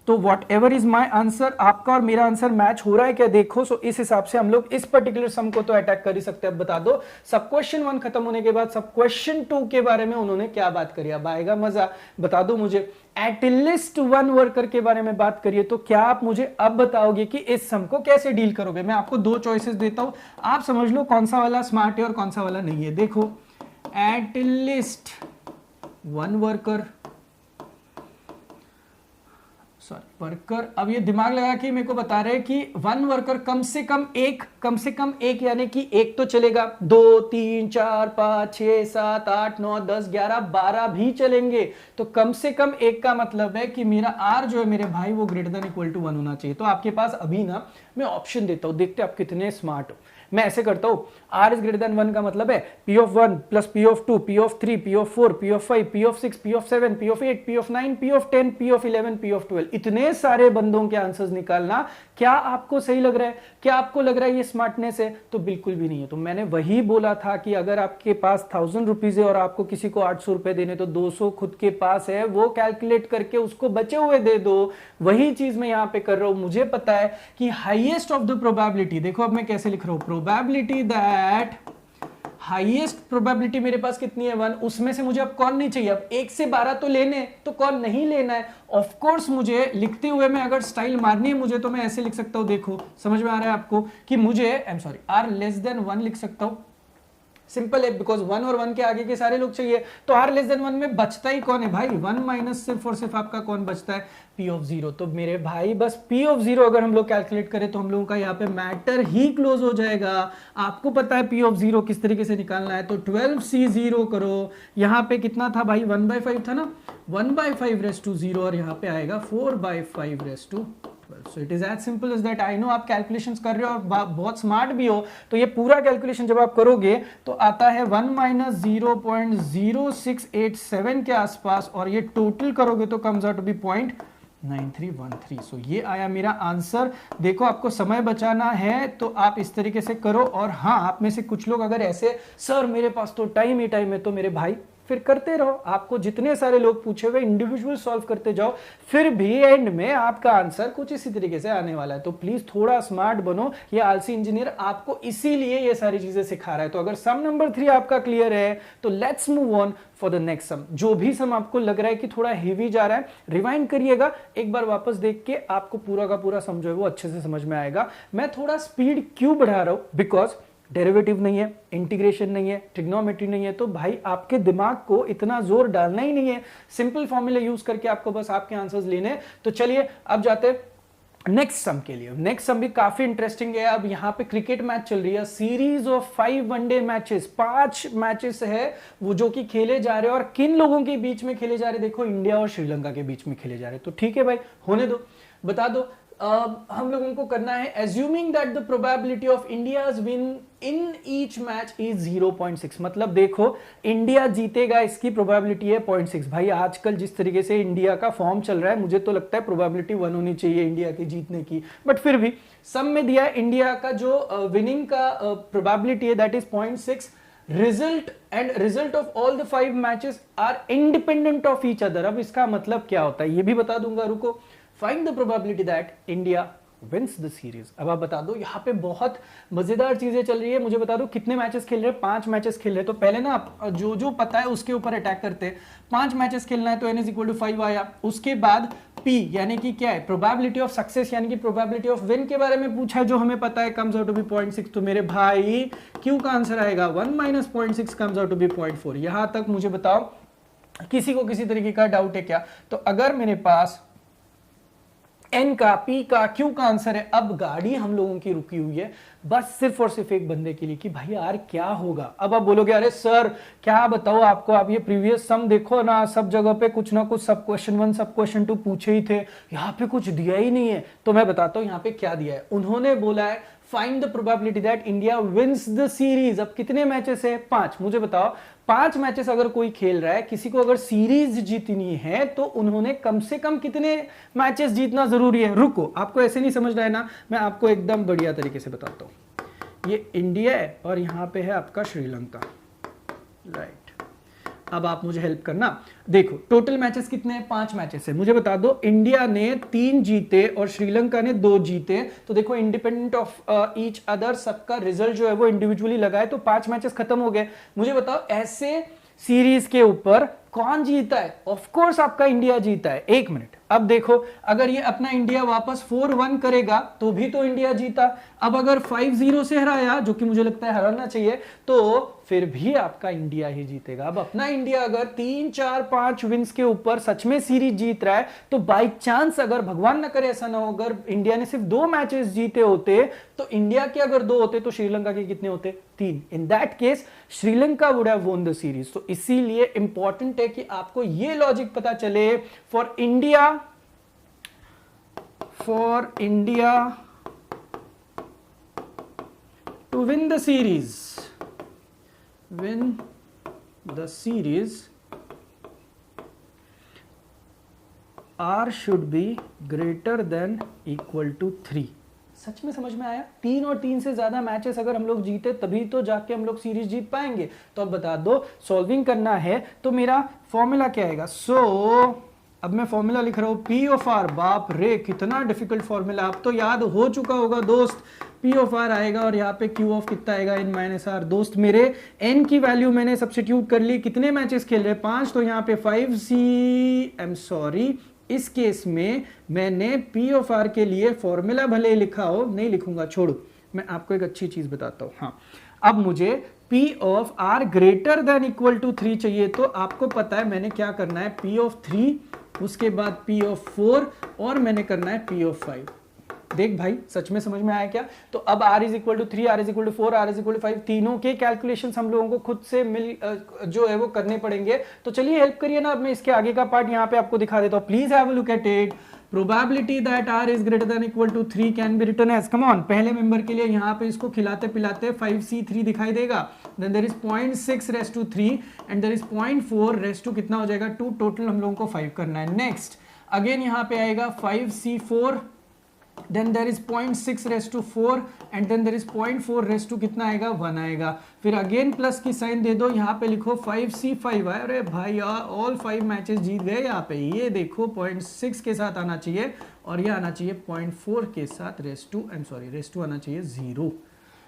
तो what ever is my answer, आपका और मेरा आंसर मैच हो रहा है क्या देखो। सो इस हिसाब से हम लोग इस पर्टिकुलर सम को तो अटैक कर ही सकते हैं। अब बता दो सब क्वेश्चन 1 खत्म होने के बाद सब क्वेश्चन 2 के बारे में उन्होंने क्या बात करी, अब आएगा मजा। बता दो मुझे, एटलीस्ट 1 वर्कर के बारे में बात करिए। तो क्या आप मुझे अब बताओगे कि इस सम को कैसे डील करोगे। मैं आपको 2 चॉइसेस देता हूं, आप समझ लो कौन सा वाला स्मार्ट है और कौन सा वाला नहीं है। देखो एटलीस्ट 1 वर्कर, सॉरी वर्कर, अब ये दिमाग लगा के मेरे को बता रहे हैं कि 1 वर्कर कम से कम एक यानी कि एक तो चलेगा, 2 3 4 5 6 7 8 9 10 11 12 भी चलेंगे। तो कम से कम एक का मतलब है कि मेरा आर जो है मेरे भाई वो ग्रेटर देन इक्वल टू 1 होना चाहिए। तो आपके पास अभी ना मैं ऑप्शन देता हूं, देखते आप कितने स्मार्ट हो। मैं ऐसे करता हूं, r इज ग्रेटर देन 1 का मतलब है p of 1 plus p of 2 p of 3 p of 4 p of 5 p of 6 p of 7 p of 8 p of 9 p of 10 p of 11 p of 12। इतने सारे बंदों के आंसर्स निकालना क्या आपको सही लग रहा है? क्या आपको लग रहा है ये स्मार्टनेस है? तो बिल्कुल भी नहीं है। तो मैंने वही बोला था कि अगर आपके पास 1000 रुपीज है और आपको किसी को 800 रुपए देने, तो 200 खुद के पास है, वो कैलकुलेट करके उसको बचे हुए दे दो। वही चीज मैं यहां पे कर रहा हूं। मुझे पता है कि हाईएस्ट ऑफ द प्रोबेबिलिटी, देखो अब मैं कैसे लिख रहा हूं, प्रोबेबिलिटी दैट हाईएस्ट प्रोबेबिलिटी मेरे पास कितनी है 1, उसमें से मुझे अब कौन नहीं चाहिए, अब 1 से 12 तो लेने, तो कौन नहीं लेना है। ऑफ कोर्स मुझे लिखते हुए में अगर स्टाइल मारनी है मुझे, तो मैं ऐसे लिख सकता हूं, देखो समझ में आ रहा है आपको कि मुझे I am sorry r less than 1 लिख सकता हूं। सिंपल है, बिकॉज 1 और 1 के आगे के सारे लोग चाहिए। तो r लेस देन 1 में बचता ही कौन है भाई, 1 माइनस सिर्फ और सिर्फ आपका कौन बचता है, p ऑफ 0। तो मेरे भाई बस p ऑफ 0 अगर हम लोग कैलकुलेट करें तो हम लोगों का यहाँ पे मैटर ही क्लोज हो जाएगा। आपको पता है p ऑफ 0 किस तरीके से निकालना है। तो 12c0 करो, यहाँ पे कितना था भाई 1/5 था ना, 1/5 रेस टू 0, और यहाँ पे आएगा 4/5 raise to 12। So it is as simple as that. I know आप कैलकुलेशंस कर रहे हो और बहुत स्मार्ट भी हो। तो ये पूरा कैलकुलेशन जब आप करोगे तो आता है 1 माइनस 0.0687 के आसपास, और ये टोटल करोगे तो कम्स आउट टू बी 0.9313। सो ये आया मेरा आंसर। देखो आपको समय बचाना है तो आप इस तरीके से करो। और हाँ, आप में से कुछ लोग अगर ऐसे सर मेरे पास तो टाइम ही टाइम है, तो मेरे भाई फिर करते रहो, आपको जितने सारे लोग पूछे हुए इंडिविजुअल सॉल्व करते जाओ, फिर भी एंड में आपका आंसर कुछ इसी तरीके से आने वाला है। तो प्लीज थोड़ा स्मार्ट बनो, ये आलसी इंजीनियर आपको इसीलिए ये सारी चीजें सिखा रहा है। तो अगर सम नंबर 3 आपका क्लियर है तो let's move on for the next sum. जो भी सम आपको लग रहा है कि थोड़ा हेवी जा रहा है, रिवाइंड करिएगा, एक बार वापस देख के आपको पूरा का पूरा सम जो है वो अच्छे से समझ में आएगा। मैं थोड़ा स्पीड क्यों बढ़ा रहा हूं, बिकॉज डेरिवेटिव नहीं है, इंटीग्रेशन नहीं है, ट्रिग्नोमेट्री नहीं है, तो भाई आपके दिमाग को इतना जोर डालना ही नहीं है, सिंपल फॉर्मूला यूज करके आपको बस आपके आंसर्स लेने। तो चलिए अब जाते हैं नेक्स्ट सम के लिए। नेक्स्ट सम भी काफी इंटरेस्टिंग है। अब यहाँ पे क्रिकेट मैच चल रही है, series of 5 one day matches, 5 matches है वो जो कि खेले जा रहे हैं। और किन लोगों के बीच में खेले जा रहे हैं, देखो इंडिया और श्रीलंका के बीच में खेले जा रहे हैं। तो ठीक है भाई, होने दो, बता दो। हम लोगों को करना है assuming that the probability of India's win in each match is 0.6। मतलब देखो इंडिया जीतेगा इसकी प्रोबेबिलिटी है 0.6। भाई आजकल जिस तरीके से इंडिया का फॉर्म चल रहा है, मुझे तो लगता है प्रोबेबिलिटी 1 होनी चाहिए इंडिया के जीतने की, बट फिर भी सम में दिया है इंडिया का जो विनिंग का प्रोबेबिलिटी है that is 0.6। Result of all the 5 matches are independent of each other. अब इसका मतलब क्या होता है ये भी बता दूंगा, रुको। Find the probability that India wins the series. अब आप बता दो, यहाँ पे बहुत मजेदार चीजें चल रही है। मुझे बता दो कितने मैचेस खेल रहे हैं, 5 मैचेस खेल रहे हैं। तो पहले ना आप जो जो पता है उसके ऊपर अटैक करते हैं। 5 मैचेस खेलना है तो n = 5 आया। उसके बाद P यानी कि क्या है, प्रोबेबिलिटी ऑफ सक्सेस यानी कि प्रोबेबिलिटी ऑफ विन के बारे में पूछा है, जो हमें पता है कम्स आउट टू बी 0.6। तो मेरे भाई Q का आंसर आएगा 1 - 0.6 कम्स आउट टू बी 0.4। यहां तक मुझे बताओ किसी को किसी तरीके का डाउट है क्या? तो अगर मेरे पास N का, P का, Q का आंसर है, अब गाड़ी हम लोगों की रुकी हुई है बस सिर्फ और सिर्फ एक बंदे के लिए कि भाई यार क्या होगा। अब आप बोलोगे अरे सर क्या बताओ आपको, आप ये प्रीवियस सम देखो ना, सब जगह पे कुछ ना कुछ सब क्वेश्चन 1 सब क्वेश्चन 2 पूछे ही थे, यहाँ पे कुछ दिया ही नहीं है। तो मैं बताता हूँ यहाँ पे क्या दिया है। उन्होंने बोला है find the probability that India wins the series. अब कितने मैचेस है? 5। मुझे बताओ 5 मैचेस अगर कोई खेल रहा है, किसी को अगर सीरीज जीतनी है तो उन्होंने कम से कम कितने मैचेस जीतना जरूरी है? रुको, आपको ऐसे नहीं समझ रहा है ना, मैं आपको एकदम बढ़िया तरीके से बताता हूं। ये इंडिया है और यहां पे है आपका श्रीलंका, राइट। अब आप मुझे हेल्प करना, देखो टोटल मैचेस कितने हैं? 5 मैचेस है। मुझे बता दो इंडिया ने 3 जीते और श्रीलंका ने 2 जीते। तो देखो इंडिपेंडेंट ऑफ ईच अदर सबका रिजल्ट जो है वो इंडिविजुअली लगा है, तो 5 मैचेस खत्म हो गए। मुझे बताओ ऐसे सीरीज के ऊपर कौन जीता है? ऑफ कोर्स आपका इंडिया जीता है। 1 मिनट, अब देखो अगर ये अपना इंडिया वापस 4-1 करेगा तो भी तो इंडिया जीता। अब अगर 5-0 से हराया, जो कि मुझे लगता है हराना चाहिए, तो फिर भी आपका इंडिया ही जीतेगा। अब अपना इंडिया अगर 3, 4, 5 विंस के ऊपर सच में सीरीज जीत रहा है, तो बाई चांस अगर भगवान ना करे ऐसा ना हो, अगर इंडिया ने सिर्फ 2 मैचेस जीते होते तो इंडिया के अगर 2 होते तो श्रीलंका के कितने होते? 3। In that case Sri Lanka would have won the series. तो इसीलिए इंपॉर्टेंट है कि आपको ये लॉजिक पता चले। For India to win the series R should be greater than equal to 3। सच में समझ में आया? 3 और 3 से ज्यादा मैचेस अगर हम लोग जीते तभी तो जाके हम लोग सीरीज जीत पाएंगे। तो अब बता दो, सॉल्विंग करना है तो मेरा फॉर्मूला क्या आएगा? अब मैं फॉर्मूला लिख रहा हूं P of R। बाप रे कितना डिफिकल्ट फॉर्मूला, अब तो याद हो चुका होगा दोस्त। P of R आएगा और यहाँ पे Q of कितना आएगा? N - R। दोस्त मेरे N की वैल्यू मैंने सब्स्टिट्यूट कर ली। कितने मैचेस खेल रहे? 5। तो यहाँ पे 5C इस केस में मैंने P of R के लिए फॉर्मूला भले ही लिखा हो, नहीं लिखूंगा, छोड़ो, मैं आपको एक अच्छी चीज बताता हूं। हाँ, अब मुझे P of R greater than equal to 3 चाहिए। तो आपको पता है मैंने क्या करना है, P of 3, उसके बाद P of 4 और मैंने करना है P of 5। देख भाई सच में समझ में आया क्या? तो अब R = 3, R = 4, R = 5, तीनों के कैलकुलेशंस हम लोगों को खुद से जो है वो करने पड़ेंगे। तो चलिए हेल्प करिए ना, अब मैं इसके आगे का पार्ट यहाँ पे आपको दिखा देता हूँ। Please have a look at it. Probability that R is greater than equal to 3 can be written as, come on, पहले मेंबर के लिए यहाँ पे इसको खिलाते पिलाते 5C3 दिखाई देगा। Then there is 0.6 raised to 3 and there is 0.4 raised to कितना हो जाएगा? 2। टोटल हम लोगों को 5 करना है। नेक्स्ट अगेन यहाँ पे आएगा 5C4 then there is 0.6 raise to 4 and then there is 0.4 raise to कितना आएगा 1 आएगा। फिर अगेन प्लस की साइन दे दो, यहाँ पे लिखो 5C5 है। अरे भाई ऑल 5 मैचेस जीत गए यहाँ पे। ये देखो 0.6 के साथ आना चाहिए और ये आना चाहिए 0.4 के साथ रेस टू आना चाहिए 0।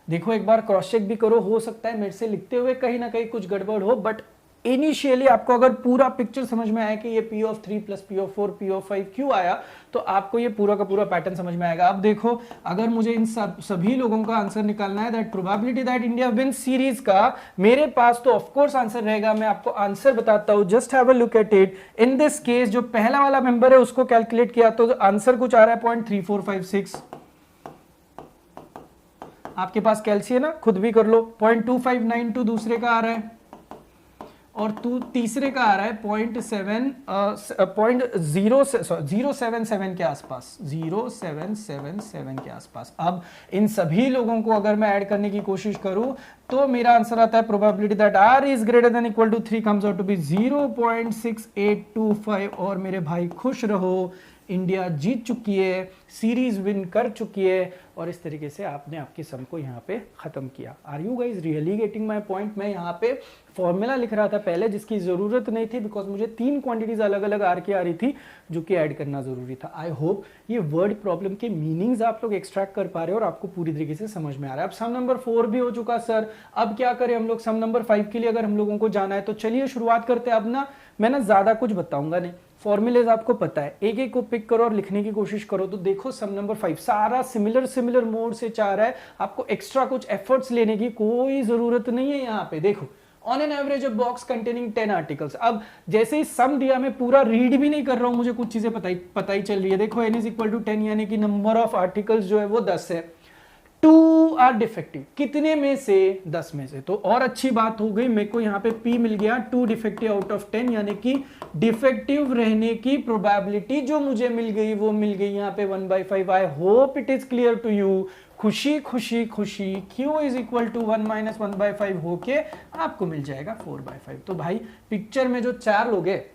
देखो एक बार क्रॉस चेक भी करो, हो सकता है मेरे से लिखते हुए कहीं ना कहीं कुछ गड़बड़ हो, बट इनिशियली आपको अगर पूरा पिक्चर समझ में आया कि ये P of 3 plus P of 4 P of 5 क्यों आया, तो आपको ये पूरा का पूरा पैटर्न समझ में आएगा। अब देखो अगर मुझे इन सभी लोगों का आंसर निकालना है, that probability that India win series का, मेरे पास तो ऑफ कोर्स आंसर रहेगा। मैं आपको आंसर बताता हूं, just have a look at it. In this case जो पहला वाला मेंबर है उसको कैलकुलेट किया तो आंसर कुछ आ रहा है 0.3456। आपके पास कैलसी है ना, खुद भी कर लो। 0.2592 दूसरे का आ रहा है और तीसरे का आ रहा है 0.077 के आसपास, 0777 के आसपास। अब इन सभी लोगों को अगर मैं ऐड करने की कोशिश करूं तो मेरा आंसर आता है probability that r is greater than equal to 3 comes out to be 0.6825। और मेरे भाई खुश रहो, इंडिया जीत चुकी है, सीरीज विन कर चुकी है और इस तरीके से आपने आपके सम को यहाँ पे खत्म किया। Are you guys really getting my point? मैं यहाँ पे फॉर्मूला लिख रहा था पहले जिसकी जरूरत नहीं थी, बिकॉज मुझे 3 क्वांटिटीज अलग अलग आर की आ रही थी जो कि ऐड करना जरूरी था। आई होप ये वर्ड प्रॉब्लम के मीनिंग्स आप लोग एक्सट्रैक्ट कर पा रहे हो और आपको पूरी तरीके से समझ में आ रहा है। अब सम नंबर 4 भी हो चुका सर, अब क्या करें हम लोग? सम नंबर 5 के लिए अगर हम लोगों को जाना है तो चलिए शुरुआत करते हैं। अब ना मैं ना ज्यादा कुछ बताऊंगा नहीं, फॉर्मूलेज आपको पता है, एक एक को पिक करो और लिखने की कोशिश करो। तो देखो सम नंबर 5 सारा सिमिलर मोड से चाह रहा है, आपको एक्स्ट्रा कुछ एफर्ट्स लेने की कोई जरूरत नहीं है। यहाँ पे देखो on an average a box containing 10 articles. अब जैसे ही सम दिया, मैं पूरा रीड भी नहीं कर रहा हूं, मुझे कुछ चीजें पता ही चल रही है। देखो n इज इक्वल टू 10 यानी कि नंबर ऑफ आर्टिकल्स जो है वो 10 है। 2 आर डिफेक्टिव, कितने में से? 10 में से। तो और अच्छी बात हो गई, मेरे को यहाँ पे P मिल गया 2 डिफेक्टिव आउट ऑफ 10, यानी कि डिफेक्टिव रहने की प्रोबेबिलिटी जो मुझे मिल गई वो मिल गई यहाँ पे 1/5। I hope it is clear to you. खुशी खुशी खुशी, Q is equal to 1 minus 1/5 होके आपको मिल जाएगा 4/5। तो भाई पिक्चर में जो 4 लोग हैं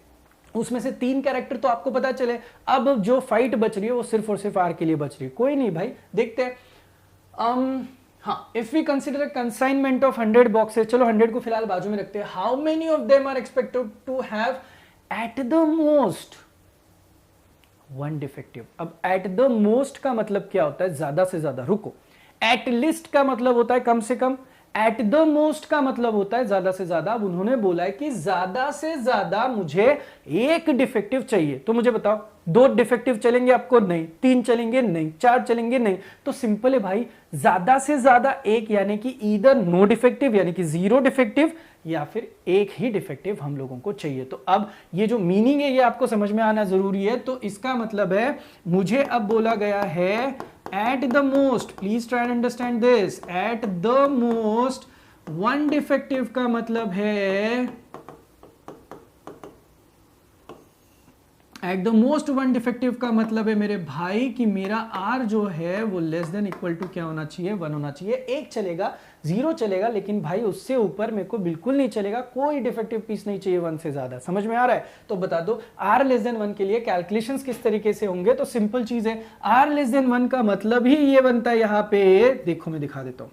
उसमें से 3 कैरेक्टर तो आपको पता चले। अब जो फाइट बच रही है वो सिर्फ और सिर्फ R के लिए बच रही है। कोई नहीं भाई, देखते हैं। हाँ, if we consider consignment of 100 boxes, चलो 100 को फिलहाल बाजू में रखते हैं। How many of them are expected to have at the most 1 defective? अब एट द मोस्ट का मतलब क्या होता है? ज्यादा से ज्यादा। रुको, एट लिस्ट का मतलब होता है कम से कम, एट द मोस्ट का मतलब होता है ज्यादा से ज्यादा। अब उन्होंने बोला है कि ज्यादा से ज्यादा मुझे 1 डिफेक्टिव चाहिए। तो मुझे बताओ 2 डिफेक्टिव चलेंगे आपको? नहीं। 3 चलेंगे? नहीं। 4 चलेंगे? नहीं। तो सिंपल है भाई, ज्यादा से ज्यादा 1 यानी कि ईदर नो डिफेक्टिव यानी कि 0 डिफेक्टिव या फिर 1 ही डिफेक्टिव हम लोगों को चाहिए। तो अब ये जो मीनिंग है ये आपको समझ में आना जरूरी है। तो इसका मतलब है मुझे अब बोला गया है eight the most, please try and understand this, eight the most 1 defective का मतलब है, एट द मोस्ट 1 डिफेक्टिव का मतलब है मेरे भाई कि मेरा R जो है वो लेस देन इक्वल टू क्या होना चाहिए? 1 होना चाहिए। 1 चलेगा, 0 चलेगा, लेकिन भाई उससे ऊपर मेरे को बिल्कुल नहीं चलेगा। कोई डिफेक्टिव पीस नहीं चाहिए 1 से ज्यादा। समझ में आ रहा है? तो बता दो R लेस देन 1 के लिए कैलकुलेशंस किस तरीके से होंगे? तो सिंपल चीज है, R लेस देन 1 का मतलब ही ये बनता है। यहाँ पे देखो मैं दिखा देता हूं,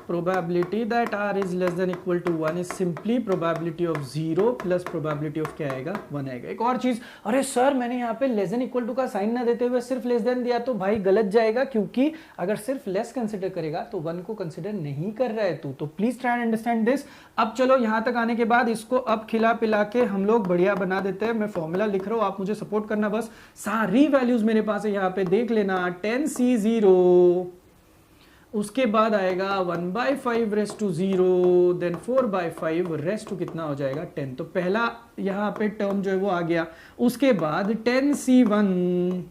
probability that r is less than equal to 1 is simply probability of 0 plus probability of क्या आएगा? 1 आएगा। एक और चीज, अरे सर मैंने यहाँ पे लेस देन इक्वल टू का साइन ना देते हुए सिर्फ लेस देन दिया, तो भाई गलत जाएगा, क्योंकि अगर सिर्फ लेस कंसिडर करेगा तो 1 को कंसिडर नहीं कर रहा है तू। तो please try and understand this. अब चलो यहाँ तक आने के बाद इसको अब खिला पिला के हम लोग बढ़िया बना देते हैं। मैं फॉर्मूला लिख रहा हूँ, आप मुझे सपोर्ट करना बस। सारी वैल्यूज मेरे पास है, यहाँ पे देख लेना। 10C0, उसके बाद आएगा 1/5 raise to 0, then 4/5 raise to कितना हो जाएगा? 10। तो पहला यहाँ पे टर्म जो है वो आ गया। उसके बाद 10C1,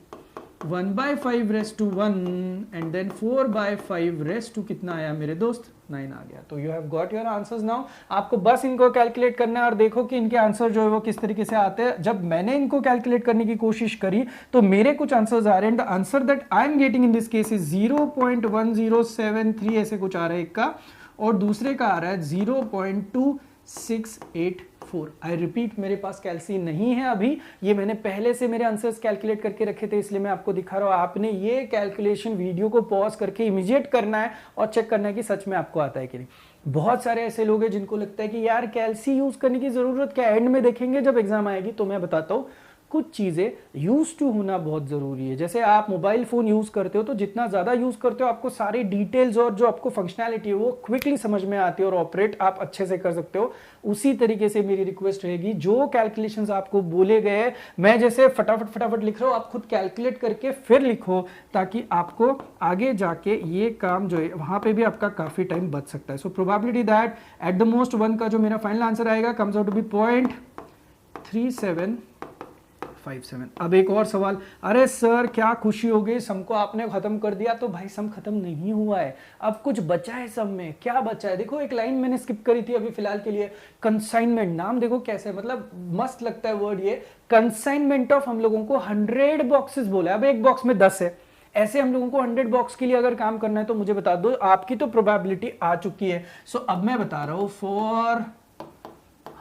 1/5 raise to 1 and then 4/5 raise to कितना आया मेरे दोस्त? 9 आ गया। तो you have got your answers now. आपको बस इनको कैलकुलेट करना है और देखो कि इनके आंसर जो है वो किस तरीके से आते हैं। जब मैंने इनको कैलकुलेट करने की कोशिश करी तो मेरे कुछ आंसर्स आ रहे हैं। The answer that I am getting in this case is 0.1073 ऐसे कुछ आ रहा है एक का, और दूसरे का आ रहा है 0.2 684। आई रिपीट, मेरे पास कैलसी नहीं है अभी, ये मैंने पहले से मेरे आंसर्स कैलकुलेट करके रखे थे, इसलिए मैं आपको दिखा रहा हूँ। आपने ये कैलकुलेशन वीडियो को पॉज करके इमीडिएट करना है और चेक करना है कि सच में आपको आता है कि नहीं। बहुत सारे ऐसे लोग हैं जिनको लगता है कि यार कैलसी यूज करने की जरूरत क्या, एंड में देखेंगे जब एग्जाम आएगी। तो मैं बताता हूँ, कुछ चीजें यूज टू होना बहुत जरूरी है। जैसे आप मोबाइल फोन यूज करते हो तो जितना ज्यादा यूज करते हो आपको सारी डिटेल्स और जो आपको फंक्शनैलिटी है वो क्विकली समझ में आती है और ऑपरेट आप अच्छे से कर सकते हो। उसी तरीके से मेरी रिक्वेस्ट रहेगी, जो कैलकुलेशंस आपको बोले गए, मैं जैसे फटाफट लिख रहा हूं, आप खुद कैलकुलेट करके फिर लिखो, ताकि आपको आगे जाके ये काम जो है वहां पे भी आपका काफी टाइम बच सकता है। सो probability that at the most 1 का जो मेरा फाइनल आंसर आएगा कम्स आउट टू बी 0.3757। अब एक और सवाल, अरे सर क्या खुशी हो गई, सम को आपने खत्म कर दिया। तो भाई सम खत्म नहीं हुआ है, अब कुछ बचा है सम में। क्या बचा है? देखो एक लाइन मैंने स्किप करी थी अभी फिलहाल के लिए, कंसाइनमेंट। नाम देखो कैसे, मतलब मस्त लगता है वर्ड ये, कंसाइनमेंट ऑफ। हम लोगों को 100 बॉक्सेस बोला है, अब एक बॉक्स में 10 है, ऐसे हम लोगों को 100 बॉक्स के लिए अगर काम करना है तो मुझे बता दो, आपकी तो प्रोबेबिलिटी आ चुकी है। सो अब मैं बता रहा हूं, फॉर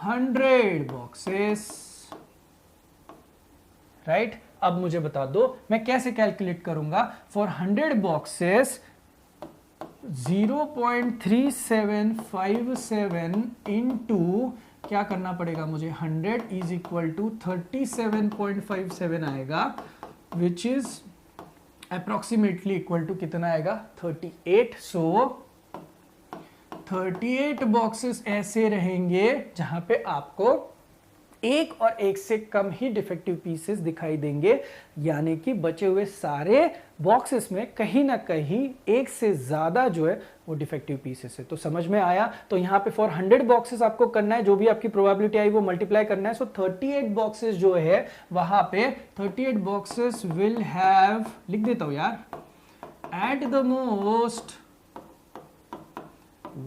100 बॉक्सेस, राइट। अब मुझे बता दो मैं कैसे कैलकुलेट करूंगा। फॉर 100 बॉक्सेस 0.3757 इंटू क्या करना पड़ेगा मुझे, 100 इज इक्वल टू 37.57 आएगा, which is approximately equal to कितना आएगा, 38। सो 38 बॉक्सेस ऐसे रहेंगे जहां पे आपको एक और एक से कम ही डिफेक्टिव पीसेस दिखाई देंगे, यानी कि बचे हुए सारे बॉक्सेस में कहीं ना कहीं एक से ज्यादा जो है वो डिफेक्टिव पीसेस है। तो समझ में आया। तो यहां पे फॉर 100 बॉक्सेस आपको करना है, जो भी आपकी प्रोबेबिलिटी आई वो मल्टीप्लाई करना है। सो 38 बॉक्सेस जो है वहां पे 38 बॉक्सेस विल हैव, लिख देता हूं यार, at the most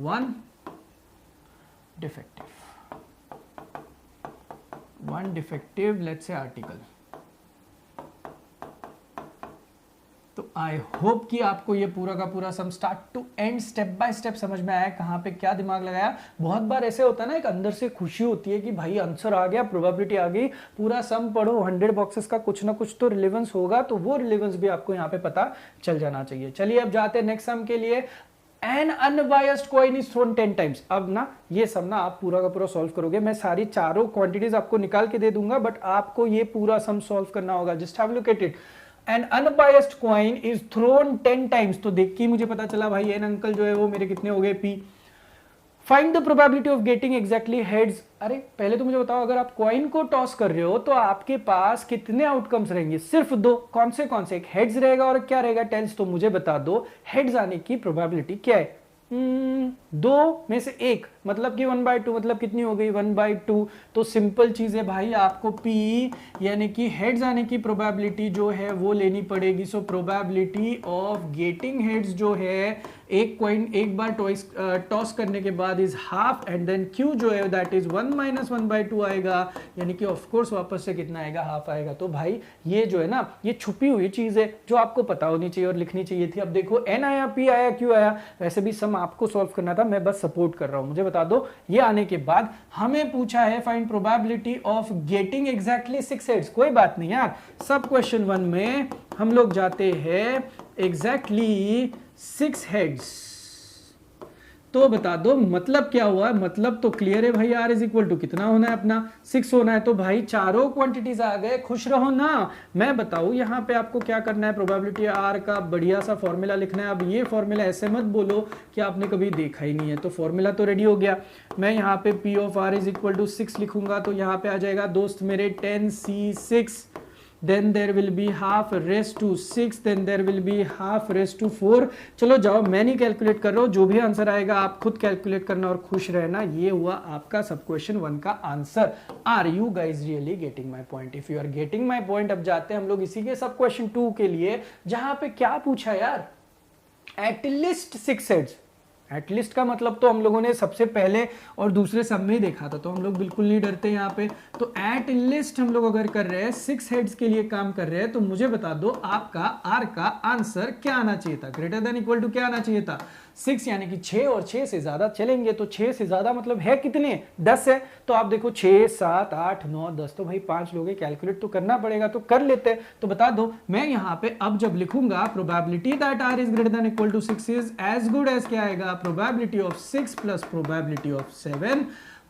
1 defective, 1 defective let's say article. तो आई होप कि आपको ये पूरा का पूरा sum start to end step by step समझ में आया, कहां पे क्या दिमाग लगाया। बहुत बार ऐसे होता है ना, एक अंदर से खुशी होती है कि भाई आंसर आ गया, प्रोबेबिलिटी आ गई, पूरा सम पढ़ो, 100 बॉक्सेस का कुछ ना कुछ तो रिलेवेंस होगा, तो वो रिलेवेंस भी आपको यहां पे पता चल जाना चाहिए। चलिए अब जाते हैं नेक्स्ट सम के लिए। An unbiased coin is thrown 10 times। अब ना ये सब ना आप पूरा का पूरा सॉल्व करोगे, मैं सारी चारों क्वांटिटीज आपको निकाल के दे दूंगा, बट आपको ये पूरा सम सॉल्व करना होगा। Just have look at it. An unbiased coin is thrown 10 times। तो देख के मुझे पता चला भाई एन अंकल जो है वो मेरे कितने हो गए, P. Find the probability of getting exactly heads. अरे पहले तो मुझे बताओ, अगर आप कॉइन को टॉस कर रहे हो तो आपके पास कितने आउटकम्स रहेंगे? सिर्फ 2। कौन से? एक हेड्स रहेगा और क्या रहेगा, टेल्स। तो मुझे बता दो हेड्स आने की प्रोबेबिलिटी क्या है। 2 में से 1, मतलब कि 1/2, मतलब कितनी हो गई, 1/2। तो सिंपल चीज है भाई, आपको P यानी कि हेड्स आने की प्रोबेबिलिटी जो है वो लेनी पड़ेगी। So probability of getting heads जो है, एक कॉइन एक बार टॉस करने के बाद is half, and then Q जो है दैट इज 1 - 1/2 आएगा, यानी कि ऑफ कोर्स वापस से कितना आएगा, हाफ आएगा। तो भाई ये जो है ना, ये छुपी हुई चीज है जो आपको पता होनी चाहिए और लिखनी चाहिए थी। अब देखो N आया, P आया, Q आया, वैसे भी सम आपको सॉल्व करना था, मैं बस सपोर्ट कर रहा हूं। मुझे बता दो, ये आने के बाद हमें पूछा है find probability of getting exactly 6 heads. कोई बात नहीं यार, सब क्वेश्चन 1 में हम लोग जाते हैं एग्जैक्टली 6 हेड्स। तो बता दो मतलब क्या हुआ, मतलब तो क्लियर है भाई, R इज इक्वल टू कितना होना है अपना, 6 होना है। तो भाई चारों क्वांटिटीज आ गए, खुश रहो ना। मैं बताऊं यहाँ पे आपको क्या करना है, प्रोबेबिलिटी R का बढ़िया सा फॉर्मूला लिखना है। अब ये फॉर्मूला ऐसे मत बोलो कि आपने कभी देखा ही नहीं है, तो फॉर्मूला तो रेडी हो गया। मैं यहाँ पे P of R is equal to 6 लिखूंगा, तो यहाँ पे आ जाएगा दोस्त मेरे 10C6, then there will be half raised to 6, then there will be half raised to 4। चलो जाओ, मैं नहीं कैलकुलेट कर रहा हूं, जो भी आंसर आएगा आप खुद कैलकुलेट करना और खुश रहना। ये हुआ आपका सब क्वेश्चन 1 का answer. Are you guys really getting my point? If you are getting my point, अब जाते हैं हम लोग इसी के सब क्वेश्चन 2 के लिए, जहां पे क्या पूछा यार, एटलीस्ट 6 हेड्स। एटलीस्ट का मतलब तो हम लोगों ने सबसे पहले और दूसरे सब में ही देखा था, तो हम लोग बिल्कुल नहीं डरते यहाँ पे। तो एट लिस्ट हम लोग अगर कर रहे हैं 6 हेड्स के लिए काम कर रहे हैं, तो मुझे बता दो आपका आर का आंसर क्या आना चाहिए था, ग्रेटर देन इक्वल टू क्या आना चाहिए था 6, यानी कि 6 और 6 से ज्यादा चलेंगे। तो 6 से ज्यादा मतलब है कितने, 10 है। तो आप देखो 6 7 8 9 10, तो भाई 5 लोग कैलकुलेट तो करना पड़ेगा, तो कर लेते हैं। तो बता दो मैं यहाँ पे अब जब लिखूंगा probability that r is greater than equal to 6 is as good as क्या आएगा, probability of 6 plus probability of 7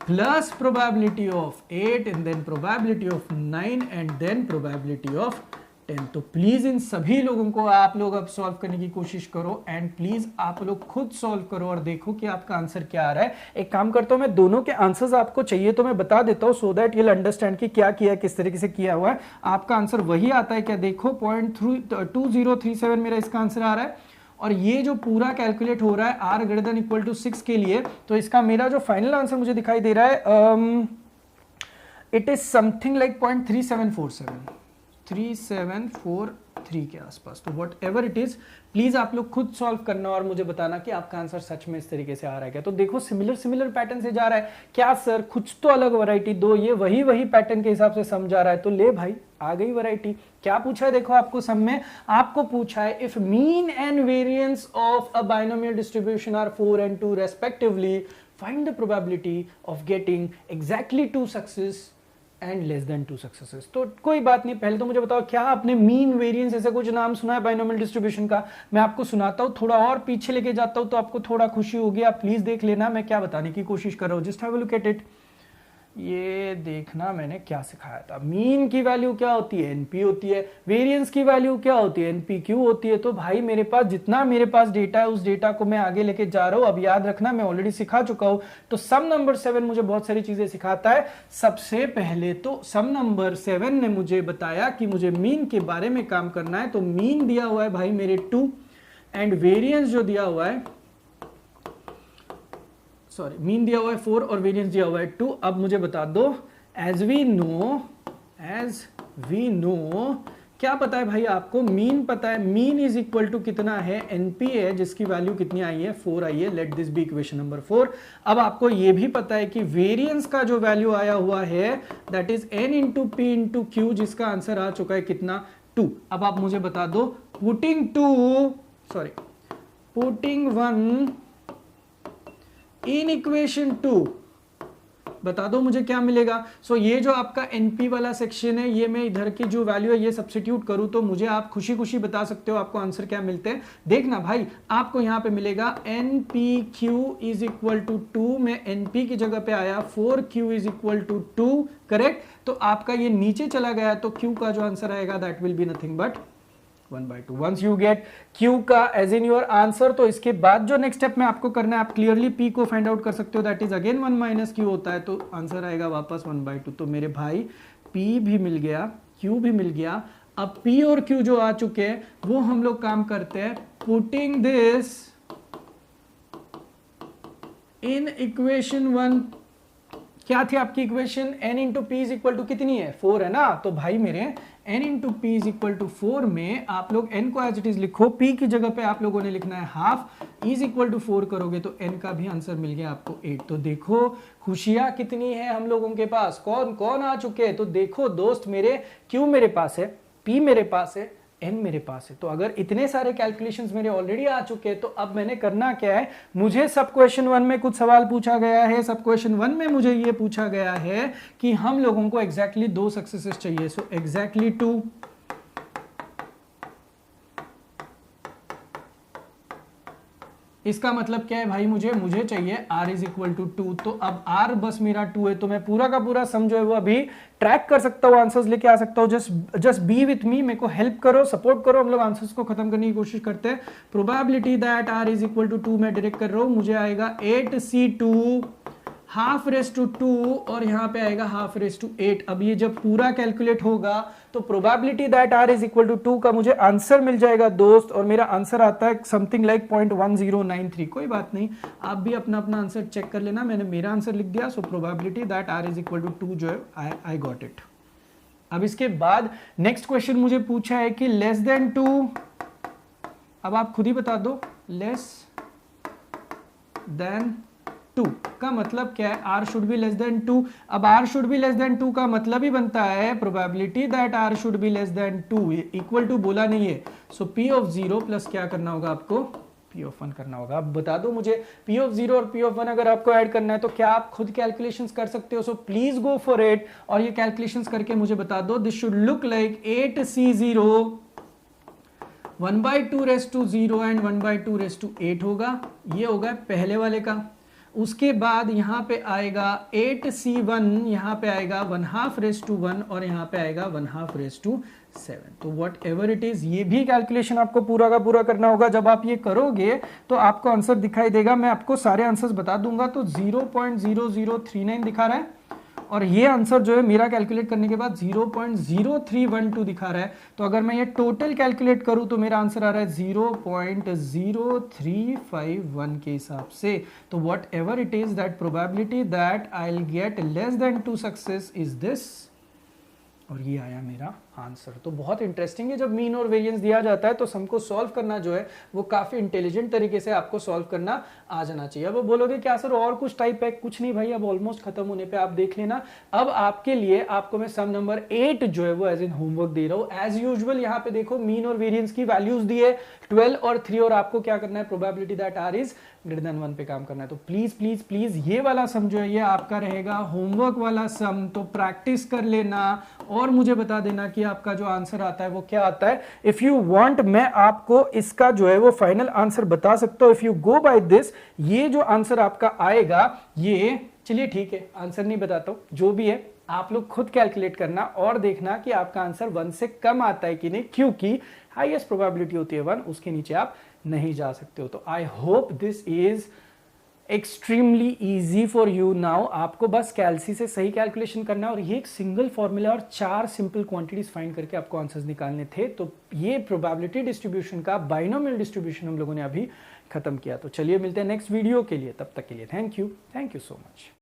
plus probability of 8 and then probability of 9 and then probability of 10। तो प्लीज इन सभी लोगों को आप लोग अब सॉल्व करने की कोशिश करो एंड प्लीज आप लोग खुद सॉल्व करो और देखो कि आपका आंसर क्या आ रहा है। एक काम करता हूं, मैं दोनों के आंसर्स आपको चाहिए तो मैं बता देता हूं, सो दैट you'll अंडरस्टैंड कि क्या किया है, किस तरीके से किया हुआ है। आपका आंसर वही आता है क्या, देखो 0.2037 मेरा इसका आंसर आ रहा है, और ये जो पूरा कैलकुलेट हो रहा है r greater than equal to 6 के लिए, तो इसका मेरा जो फाइनल आंसर मुझे दिखाई दे रहा है इट इज समथिंग लाइक 0.3743 के आसपास। तो what ever it is, please आप लोग खुद सॉल्व करना और मुझे बताना कि आपका आंसर सच में इस तरीके से आ रहा है क्या। तो देखो सिमिलर पैटर्न से जा रहा है क्या सर, कुछ तो अलग वैरायटी दो, ये वही पैटर्न के हिसाब से समझा रहा है, तो ले भाई आ गई वैरायटी। क्या पूछा है देखो आपको सम में, आपको पूछा है if mean and variance of a binomial distribution are 4 and 2 respectively, find the probability of getting exactly 2 success and less than 2 successes. तो कोई बात नहीं, पहले तो मुझे बताओ क्या आपने मीन वेरिएंस ऐसे कुछ नाम सुना है बाइनोमियल डिस्ट्रीब्यूशन का। मैं आपको सुनाता हूं, थोड़ा और पीछे लेके जाता हूं तो आपको थोड़ा खुशी होगी। आप प्लीज देख लेना मैं क्या बताने की कोशिश कर रहा हूं, just have a look at it. ये देखना मैंने क्या सिखाया था। मीन की वैल्यू क्या होती है, एनपी होती है। वेरिएंस की वैल्यू क्या होती है, एनपीक्यू होती है। तो भाई मेरे पास जितना मेरे पास डेटा है उस डेटा को मैं आगे लेके जा रहा हूं। अब याद रखना मैं ऑलरेडी सिखा चुका हूं। तो सम नंबर 7 मुझे बहुत सारी चीजें सिखाता है। सबसे पहले तो सम नंबर 7 ने मुझे बताया कि मुझे मीन के बारे में काम करना है। तो मीन दिया हुआ है भाई मेरे 2 एंड वेरिएंस जो दिया हुआ है, सॉरी मीन दिया हुआ है 4 और वेरिएंस दिया हुआ है 2। अब मुझे बता दो एज वी नो क्या पता है भाई आपको, मीन पता है। मीन इज इक्वल टू कितना है, एनपी है जिसकी वैल्यू कितनी आई है 4 आई है। Let this be equation number 4। अब आपको ये भी पता है कि वेरिएंस का जो वैल्यू आया हुआ है that is an into P into Q, जिसका आंसर आ चुका है कितना 2। अब आप मुझे बता दो पुटिंग 1 इन इक्वेशन 2 बता दो मुझे क्या मिलेगा। सो ये जो आपका एनपी वाला सेक्शन है, ये मैं इधर की जो वैल्यू है ये सब्स्टिट्यूट करूं तो मुझे आप खुशी खुशी बता सकते हो आपको आंसर क्या मिलते हैं। देखना भाई आपको यहां पे मिलेगा NPQ इज इक्वल टू 2 में NP की जगह पे आया 4Q is equal to 2, correct. तो आपका ये नीचे चला गया तो Q का जो आंसर आएगा that will be nothing but 1/2। Once you get Q का एज इन योर आंसर, तो इसके बाद जो नेक्स्ट स्टेप में आपको करना है, आप क्लियरली P को फाइंड आउट कर सकते हो। That is again 1 minus Q होता है, तो आंसर आएगा वापस 1/2। तो मेरे भाई P भी मिल गया, Q भी मिल गया। अब P और Q जो आ चुके हैं वो हम लोग काम करते हैं पुटिंग दिस इन इक्वेशन 1। क्या थी आपकी equation, n into p is equal to कितनी है 4 है ना। तो भाई मेरे n into p is equal to 4 में आप लोग n को एज इट इज लिखो, p की जगह पे आप लोगों ने लिखना है हाफ, इज इक्वल टू 4 करोगे तो n का भी आंसर मिल गया आपको 8। तो देखो खुशियां कितनी है हम लोगों के पास, कौन कौन आ चुके हैं। तो देखो दोस्त मेरे Q मेरे पास है, P मेरे पास है, n मेरे पास है। तो अगर इतने सारे कैलकुलेशंस मेरे ऑलरेडी आ चुके हैं तो अब मैंने करना क्या है, मुझे सब क्वेश्चन 1 में कुछ सवाल पूछा गया है। सब क्वेश्चन 1 में मुझे ये पूछा गया है कि हम लोगों को एग्जैक्टली 2 सक्सेसेस चाहिए। सो एग्जैक्टली 2, इसका मतलब क्या है भाई, मुझे चाहिए r इज इक्वल टू 2। तो अब r बस मेरा 2 है, तो मैं पूरा का पूरा सम जो है वो अभी ट्रैक कर सकता हूँ, आंसर्स लेके आ सकता हूँ। जस्ट बी विथ मी, मेरे को हेल्प करो, सपोर्ट करो, हम लोग आंसर्स को खत्म करने की कोशिश करते हैं। Probability that r is equal to 2 मैं डायरेक्ट कर रहा हूँ, मुझे आएगा 8c2 हाफ रेस टू 2 और यहाँ पे आएगा हाफ रेस टू 8। अब ये जब पूरा कैलकुलेट होगा तो probability that r is equal to 2 का मुझे आंसर मिल जाएगा दोस्त, और मेरा आंसर आता है समथिंग लाइक 0.1093। कोई बात नहीं, आप भी अपना अपना आंसर चेक कर लेना। मैंने मेरा आंसर लिख दिया। So probability that r is equal to 2 जो है आई गॉट इट। अब इसके बाद नेक्स्ट क्वेश्चन मुझे पूछा है कि लेस देन 2, अब आप खुद ही बता दो लेस देन 2 का मतलब क्या है, r should be less than 2। अब r should be less than 2 का मतलब ही बनता है probability that r should be less than 2, equal to बोला नहीं है। सो p ऑफ 0 प्लस क्या करना होगा आपको, p ऑफ 1 करना होगा। अब बता दो मुझे p ऑफ 0 और p ऑफ 1 अगर आपको ऐड करना है तो क्या आप खुद कैलकुलेशंस कर सकते हो? So please go for it और ये कैलकुलेशंस करके मुझे बता दो। This should look like 8c0 1/2 raise to 0 and 1/2 raise to 8 होगा। ये होगा पहले वाले का। उसके बाद यहाँ पे आएगा 8c1, यहाँ पे आएगा 1/2 रेस टू 1 और यहाँ पे आएगा 1/2 रेस टू 7। तो वट एवर इट इज, ये भी कैलकुलेशन आपको पूरा का पूरा करना होगा। जब आप ये करोगे तो आपको आंसर दिखाई देगा। मैं आपको सारे आंसर्स बता दूंगा। तो 0.0039 दिखा रहा है और ये आंसर जो है मेरा कैलकुलेट करने के बाद 0.0312 दिखा रहा है। तो अगर मैं ये टोटल कैलकुलेट करूं तो मेरा आंसर आ रहा है 0.0351 के हिसाब से। तो what ever it is that probability that I will get less than 2 success is this, और ये आया मेरा आंसर। तो बहुत इंटरेस्टिंग है, जब मीन और वेरिएंस दिया जाता है तो सम को सॉल्व करना जो है वो काफी इंटेलिजेंट तरीके से आपको सॉल्व करना आ जाना चाहिए। अब वो बोलोगे क्या सर और कुछ टाइप है? कुछ नहीं भाई, अब ऑलमोस्ट खत्म होने पे आप देख लेना। अब आपके लिए आपको मैं सम नंबर 8 जो है वो एज इन होमवर्क दे रहा हूं। एज यूजुअल यहाँ पे देखो मीन और वेरिएंस की वैल्यूज दी है 12 और 3, और आपको क्या करना है, probability that r is greater then 1 पे काम करना है। तो प्लीज प्लीज प्लीज ये वाला सम जो है ये आपका रहेगा होमवर्क वाला सम। तो प्रैक्टिस कर लेना और मुझे बता देना कि आपका जो आंसर आता है वो क्या आता है। इफ यू वांट मैं आपको इसका जो है वो फाइनल आंसर बता सकता हूं। If you go by this, ये जो आंसर आपका आएगा ये, चलिए ठीक है आंसर नहीं बताता हूं, जो भी है आप लोग खुद कैलकुलेट करना और देखना कि आपका आंसर 1 से कम आता है कि नहीं, क्योंकि हाईएस्ट प्रोबेबिलिटी होती है 1, उसके नीचे आप नहीं जा सकते हो। तो I hope this is extremely easy for you now. आपको बस कैलसी से सही कैलकुलेशन करना है और ये एक सिंगल फॉर्मूला और 4 सिंपल क्वांटिटीज फाइंड करके आपको आंसर्स निकालने थे। तो ये प्रोबेबिलिटी डिस्ट्रीब्यूशन का बाइनोमियल डिस्ट्रीब्यूशन हम लोगों ने अभी खत्म किया। तो चलिए मिलते हैं नेक्स्ट वीडियो के लिए, तब तक के लिए थैंक यू सो मच।